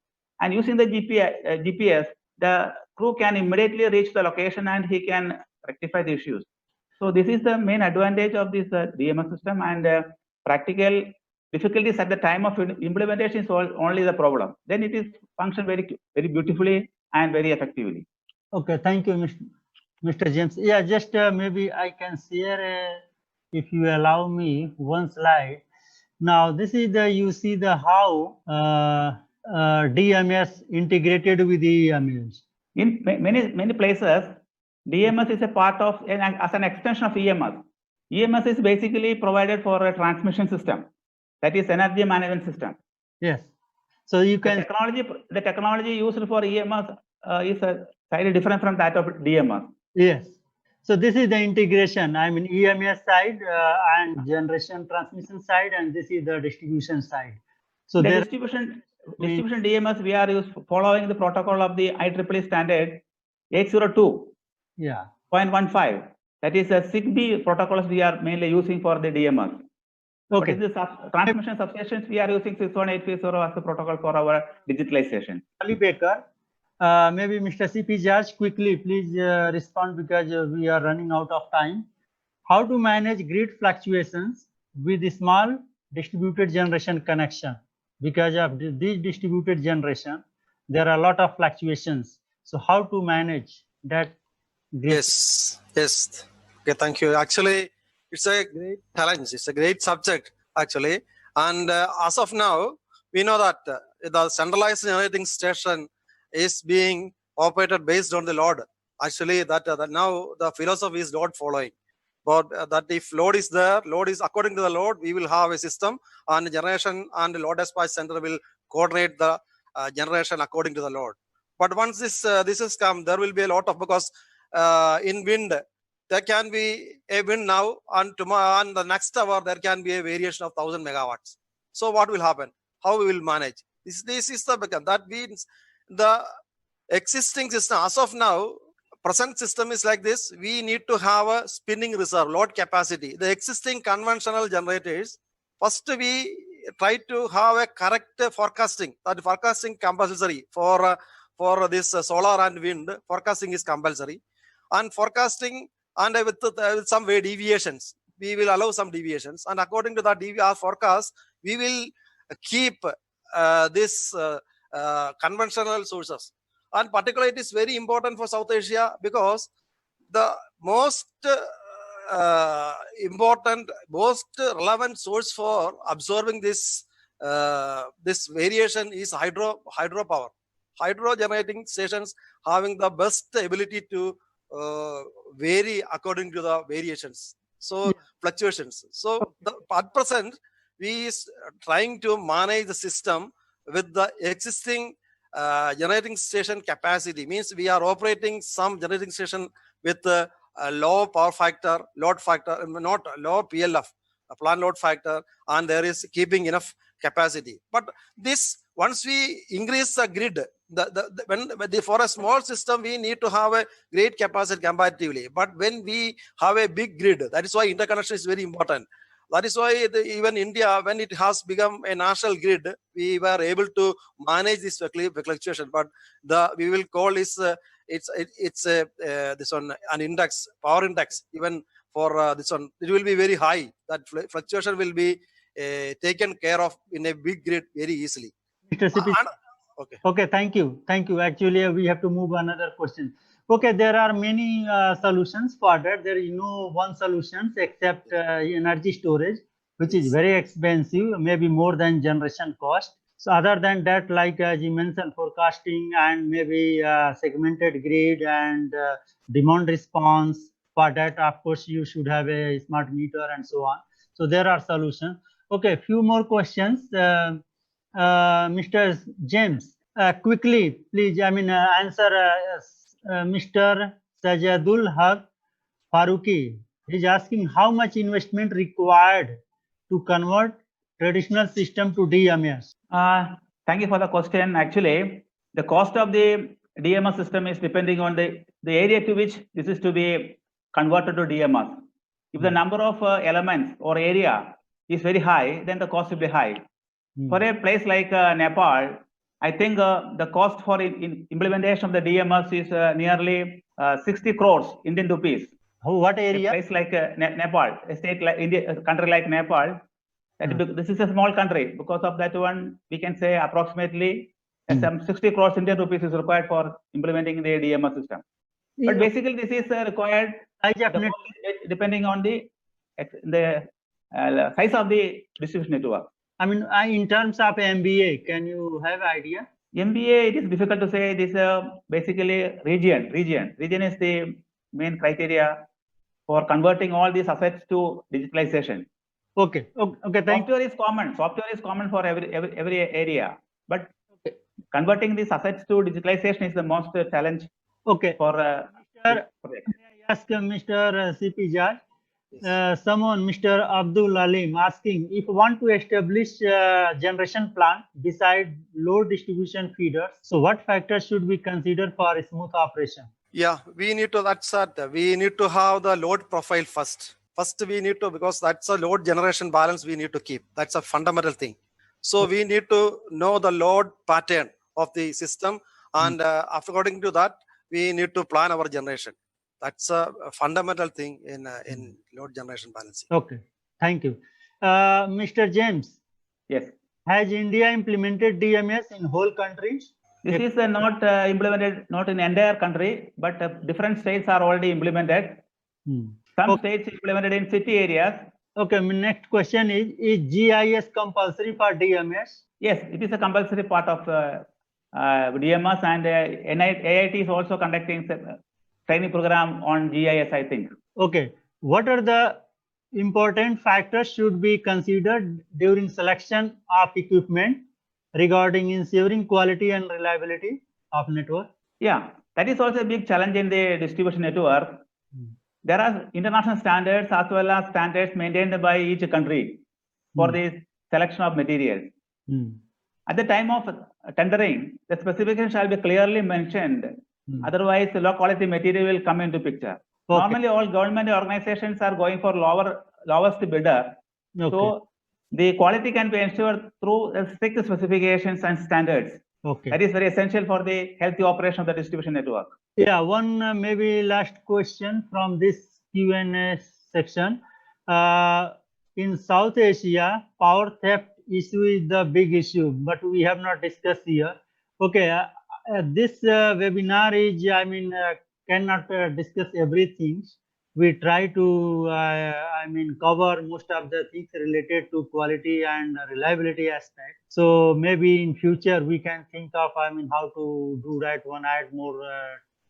And using the GPS, the crew can immediately reach the location and he can rectify the issues. So this is the main advantage of this DMS system, and practical difficulties at the time of implementation is only the problem. Then it is function very beautifully and very effectively. Okay, thank you, Mr. James. Yeah, just maybe I can share if you allow me one slide. Now this is you see the how DMS integrated with EMS. In many places, DMS is a part of as an extension of EMS. EMS is basically provided for a transmission system, that is energy management system. Yes. So you The can, technology used for EMS is slightly different from that of DMS. yes. So this is the integration. I mean EMS side and generation transmission side, and this is the distribution side. So The there, distribution DMS, we are following the protocol of the IEEE standard 802.15. yeah. That is a ZigBee protocols we are mainly using for the DMS. But Okay. in the transmission substations, we are using 61850 as the protocol for our digitalization. Ali Baker, maybe Mr. CP Judge, quickly please respond because we are running out of time. How to manage grid fluctuations with the small distributed generation connection? Because of this distributed generation, there are a lot of fluctuations. So how to manage that grid? Yes. Okay, thank you. Actually, it's a great challenge. It's a great subject, actually. And as of now, we know that the centralized generating station is being operated based on the load. Actually, that now the philosophy is load following. But that if load is there, load is according to the load, we will have a system, and generation and load dispatch center will coordinate the generation according to the load. But once this has come, there will be a lot of, because in wind, there can be a wind now, and tomorrow, and the next hour, there can be a variation of 1000 megawatts. So what will happen? How we will manage? This is the beacon. That means the existing system, as of now, present system is like this. We need to have a spinning reserve, load capacity. The existing conventional generators, first we try to have a correct forecasting. That forecasting compulsory for this solar and wind. Forecasting is compulsory, and forecasting and with some way deviations, we will allow some deviations, and according to that DVR forecast, we will keep this conventional sources. And particularly, it is very important for South Asia because the most important, most relevant source for absorbing this this variation is hydropower. Hydro generating stations having the best ability to vary according to the variations, so fluctuations. So at present, we is trying to manage the system with the existing generating station capacity. Means we are operating some generating station with a low power factor, load factor, not low PLF, a plant load factor, and there is keeping enough capacity. But this, once we increase the grid, for a small system, we need to have a great capacity comparatively. But when we have a big grid, that is why interconnection is very important. That is why even India, when it has become a national grid, we were able to manage this fluctuation. But we will call this it's this one an index, power index. Even for this one, it will be very high. That fluctuation will be taken care of in a big grid very easily. Mr. CP. Okay, thank you. Actually, we have to move another question. Okay, there are many solutions for that. There is no one solution except energy storage, which is very expensive, maybe more than generation cost. So other than that, like as you mentioned, forecasting and maybe segmented grid and demand response. For that, of course, you should have a smart meter and so on. So there are solutions. Okay, few more questions. Mr. James, quickly, please. I mean, answer Mr. Sajadul Haq Faruqi. He's asking how much investment required to convert traditional system to DMS. Thank you for the question. Actually, the cost of the DMS system is depending on the area to which this is to be converted to DMS. If the number of elements or area is very high, then the cost will be high. For a place like Nepal, I think the cost for implementation of the DMS is nearly 60 crores Indian rupees. What area? A place like Nepal, a state like India, a country like Nepal. This is a small country. Because of that one, we can say approximately some 60 crores Indian rupees is required for implementing the DMS system. But basically, this is required depending on the size of the distribution network. I mean, in terms of MBA, can you have idea? MBA, it is difficult to say. This basically region. Region is the main criteria for converting all these assets to digitalization. Okay. Thank you. Software is common for every area, but converting these assets to digitalization is the most challenge Okay. for Mr. project. May I ask Mr. CP Jaj? Someone, Mr. Abdul Alim, asking if want to establish generation plant beside load distribution feeders, so what factors should we consider for a smooth operation? Yeah, we need to, we need to have the load profile first. First, we need to, because that's a load generation balance we need to keep. That's a fundamental thing. So we need to know the load pattern of the system. And according to that, we need to plan our generation. That's a fundamental thing in load generation balancing. Okay, thank you. Mr. James, Yes. has India implemented DMS in whole countries? This is not implemented, not in entire country, but different states are already implemented. Some states implemented in city areas. Okay, my next question is GIS compulsory for DMS? Yes, it is a compulsory part of DMS, and AIT is also conducting training program on GIS, I think. Okay, what are the important factors should be considered during selection of equipment regarding ensuring quality and reliability of network? Yeah, that is also a big challenge in the distribution network. There are international standards as well as standards maintained by each country for the selection of materials. At the time of tendering, the specification shall be clearly mentioned. Otherwise, low quality material will come into picture. Okay. Normally, all government organizations are going for lowest bidder. Okay. So the quality can be ensured through strict specifications and standards. Okay. That is very essential for the healthy operation of the distribution network. Yeah, one maybe last question from this Q&A section. In South Asia, power theft issue is the big issue, but we have not discussed here. Okay, this webinar is, cannot discuss everything. We try to, cover most of the things related to quality and reliability aspect. So maybe in future we can think of, how to do that one, add more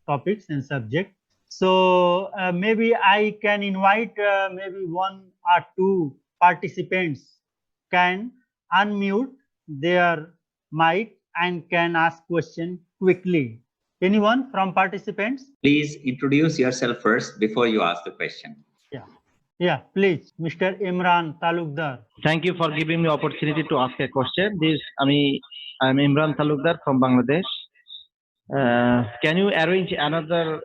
topics and subject. So maybe I can invite maybe one or two participants can unmute their mic and can ask question quickly. Anyone from participants? Please introduce yourself first before you ask the question. Yeah, please, Mr. Imran Talukdar. Thank you for giving me opportunity to ask a question. I'm Imran Talukdar from Bangladesh. Can you arrange another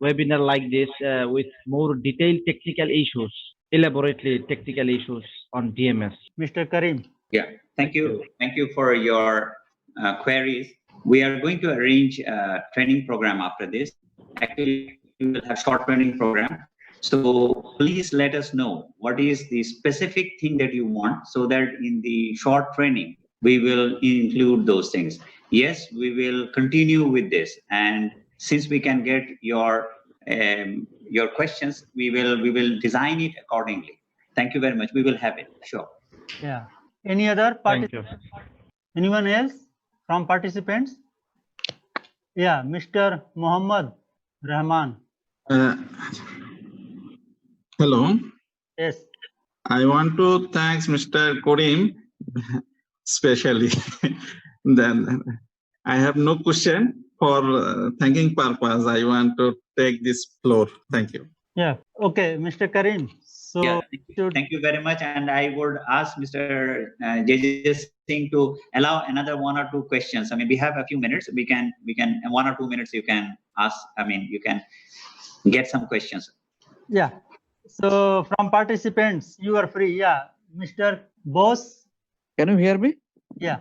webinar like this with more detailed technical issues, elaborately technical issues on DMS? Mr. Karim. Yeah, thank you. Thank you for your queries. We are going to arrange a training program after this. Actually, we will have short training program. So please let us know what is the specific thing that you want, so that in the short training, we will include those things. Yes, we will continue with this. And since we can get your questions, we will design it accordingly. Thank you very much. We will have it. Sure. Yeah. Any other participants? Anyone else from participants? Yeah, Mr. Muhammad Rahman. Hello. Yes. I want to thank Mr. Karim especially. Then I have no question for thanking purpose. I want to take this floor. Thank you. Yeah. Okay, Mr. Karim. So yeah, thank you very much. And I would ask Mr. JJ Singh to allow another 1 or 2 questions. We have a few minutes. We can 1 or 2 minutes. You can ask. You can get some questions. Yeah. So from participants, you are free. Yeah, Mr. Bose. Can you hear me? Yeah.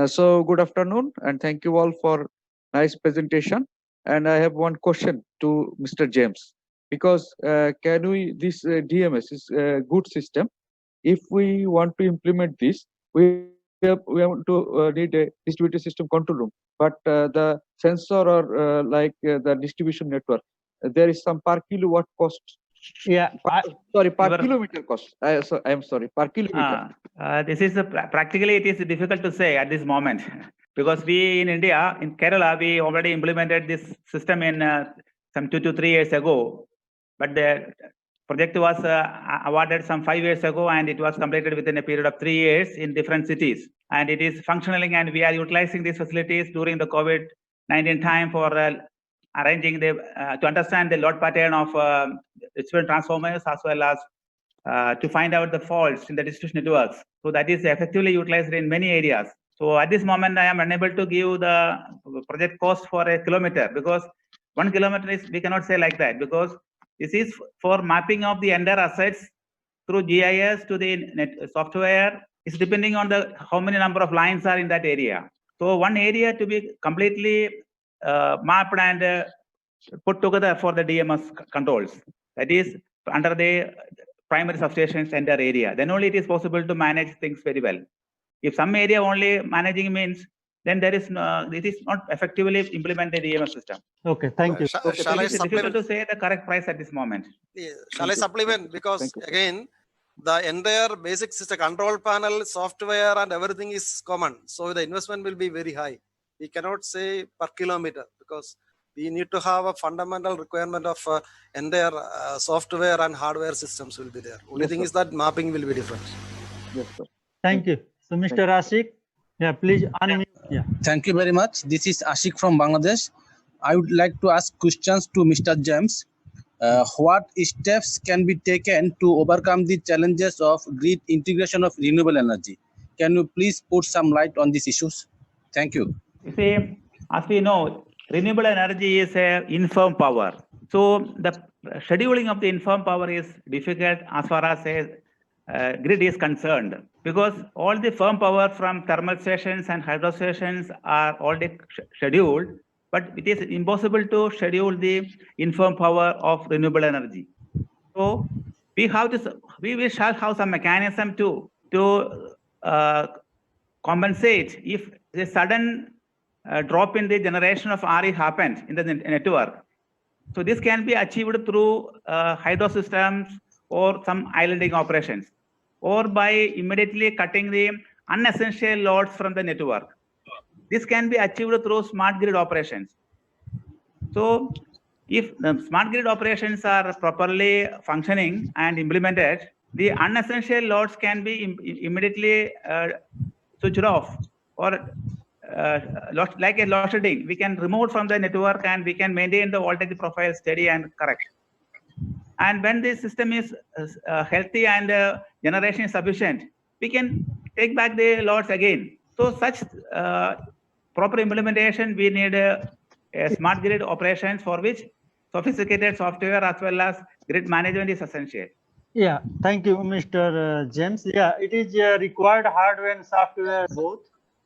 So good afternoon, and thank you all for nice presentation. And I have one question to Mr. James, because this DMS is a good system. If we want to implement this, we want to need a distributed system control room. But the sensor or the distribution network, there is some per kilowatt cost. Yeah, per kilometer cost. I'm sorry, per kilometer. This is practically it is difficult to say at this moment, because we in India, in Kerala, we already implemented this system in some 2 to 3 years ago. But the project was awarded some 5 years ago, and it was completed within a period of 3 years in different cities. and it is functioning, and we are utilizing these facilities during the COVID-19 time for arranging the to understand the load pattern of distributed transformers, as well as to find out the faults in the distribution networks. So that is effectively utilized in many areas. So at this moment, I am unable to give the project cost for a kilometer, because 1 kilometer is, we cannot say like that, because this is for mapping of the entire assets through GIS to the software. It's depending on the how many number of lines are in that area. So one area to be completely mapped and put together for the DMS controls. That is under the primary substations entire area. Then only it is possible to manage things very well. If some area only managing means, then there is no, it is not effectively implement the DMS system. Okay, thank you. Shall I It is difficult supplement? to say the correct price at this moment. Yeah, shall I supplement? Because Thank you. again, the entire basic system, control panel, software, and everything is common. So the investment will be very high. We cannot say per kilometer, because we need to have a fundamental requirement of entire software and hardware systems will be there. Only Yes, thing sir. is that mapping will be different. Yes, sir. Thank you. So, Mr. Ashik, yeah, please unmute. Yeah. Thank you very much. This is Ashik from Bangladesh. I would like to ask questions to Mr. James. What steps can be taken to overcome the challenges of grid integration of renewable energy? Can you please put some light on these issues? Thank you. You see, as we know, renewable energy is a infirm power. So the scheduling of the infirm power is difficult as far as a grid is concerned, because all the firm power from thermal stations and hydro stations are already scheduled, but it is impossible to schedule the infirm power of renewable energy. So we shall have some mechanism to compensate if a sudden drop in the generation of RE happened in the network. So this can be achieved through hydro systems or some islanding operations, or by immediately cutting the unessential loads from the network. This can be achieved through smart grid operations. So if the smart grid operations are properly functioning and implemented, the unessential loads can be immediately switched off, or like a load shedding. We can remove from the network and we can maintain the voltage profile steady and correct. And when the system is healthy and generation is sufficient, we can take back the loads again. So such proper implementation, we need a smart grid operations, for which sophisticated software as well as grid management is essential. Yeah, thank you, Mr. James. Yeah, it is required hardware and software both,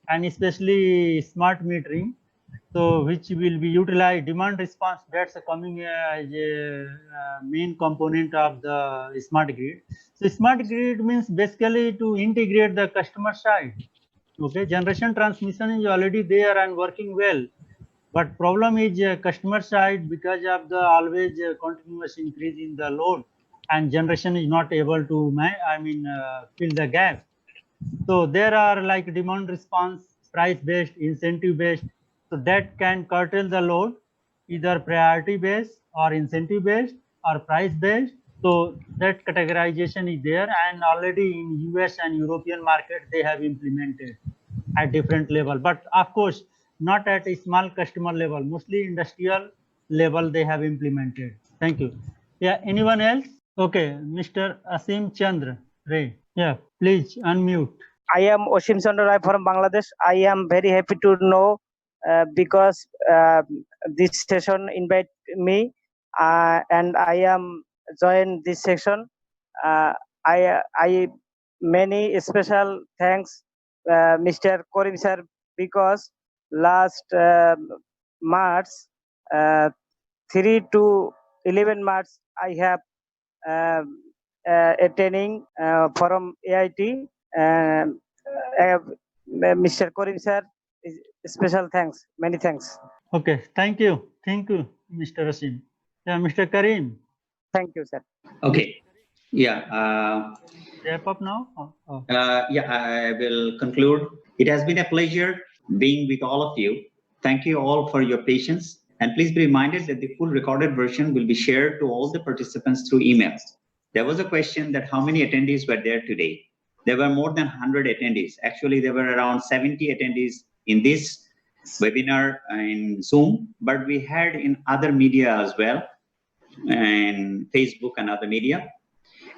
and especially smart metering. So which will be utilized demand response, that's coming as a main component of the smart grid. So smart grid means basically to integrate the customer side. Okay, generation transmission is already there and working well, but problem is customer side, because of the always continuous increase in the load, and generation is not able to fill the gap. So there are like demand response, price based, incentive based. So that can curtail the load, either priority based or incentive based or price based. So that categorization is there, and already in US and European market they have implemented at different level. But of course, not at a small customer level, mostly industrial level they have implemented. Thank you. Yeah, anyone else? Okay, Mr. Asim Chandra Ray. Yeah, please unmute. I am Osim Chandra Rai from Bangladesh. I am very happy to know because this session invite me and I am join this session. I many special thanks Mr. Korim sir, because last March 3 to 11 March I have attending from AIT. Mr. Korim sir, special thanks, many thanks. Okay, thank you, Mr. Asim. Yeah, Mr. Karim. Thank you, sir. Okay. Yeah. Wrap up now. Yeah, I will conclude. It has been a pleasure being with all of you. Thank you all for your patience. And please be reminded that the full recorded version will be shared to all the participants through emails. There was a question that how many attendees were there today. there were more than 100 attendees. Actually, there were around 70 attendees in this webinar in Zoom, but we had in other media as well, and Facebook and other media.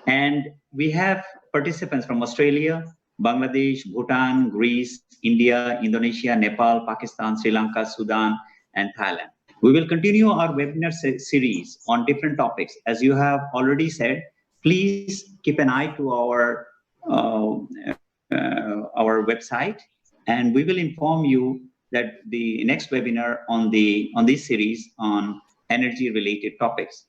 And we have participants from Australia, Bangladesh, Bhutan, Greece, India, Indonesia, Nepal, Pakistan, Sri Lanka, Sudan, and Thailand. We will continue our webinar series on different topics. As you have already said, please keep an eye to our website, and we will inform you that the next webinar on this series on energy related topics.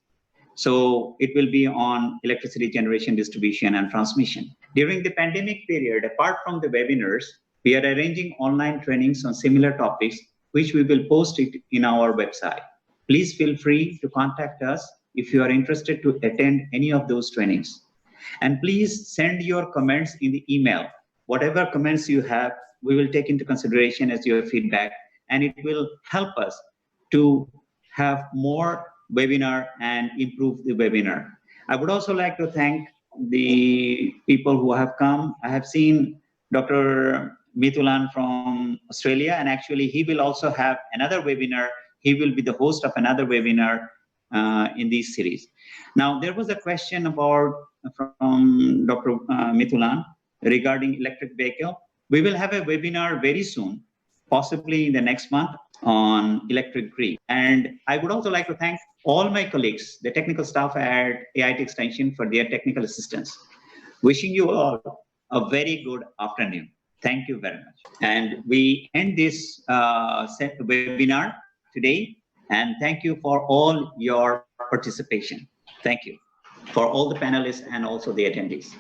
So it will be on electricity generation, distribution, and transmission. During the pandemic period, apart from the webinars, we are arranging online trainings on similar topics, which we will post it in our website. Please feel free to contact us if you are interested to attend any of those trainings. And please send your comments in the email. Whatever comments you have, we will take into consideration as your feedback, and it will help us to have more webinar and improve the webinar. I would also like to thank the people who have come. I have seen Dr. Mithulan from Australia, and actually he will also have another webinar. He will be the host of another webinar in this series. Now, there was a question from Dr. Mithulan regarding electric vehicle. We will have a webinar very soon, possibly in the next month, on electric grid. And I would also like to thank all my colleagues, the technical staff at AIT Extension, for their technical assistance. Wishing you all a very good afternoon. Thank you very much. And we end this webinar today. And thank you for all your participation. Thank you for all the panelists and also the attendees.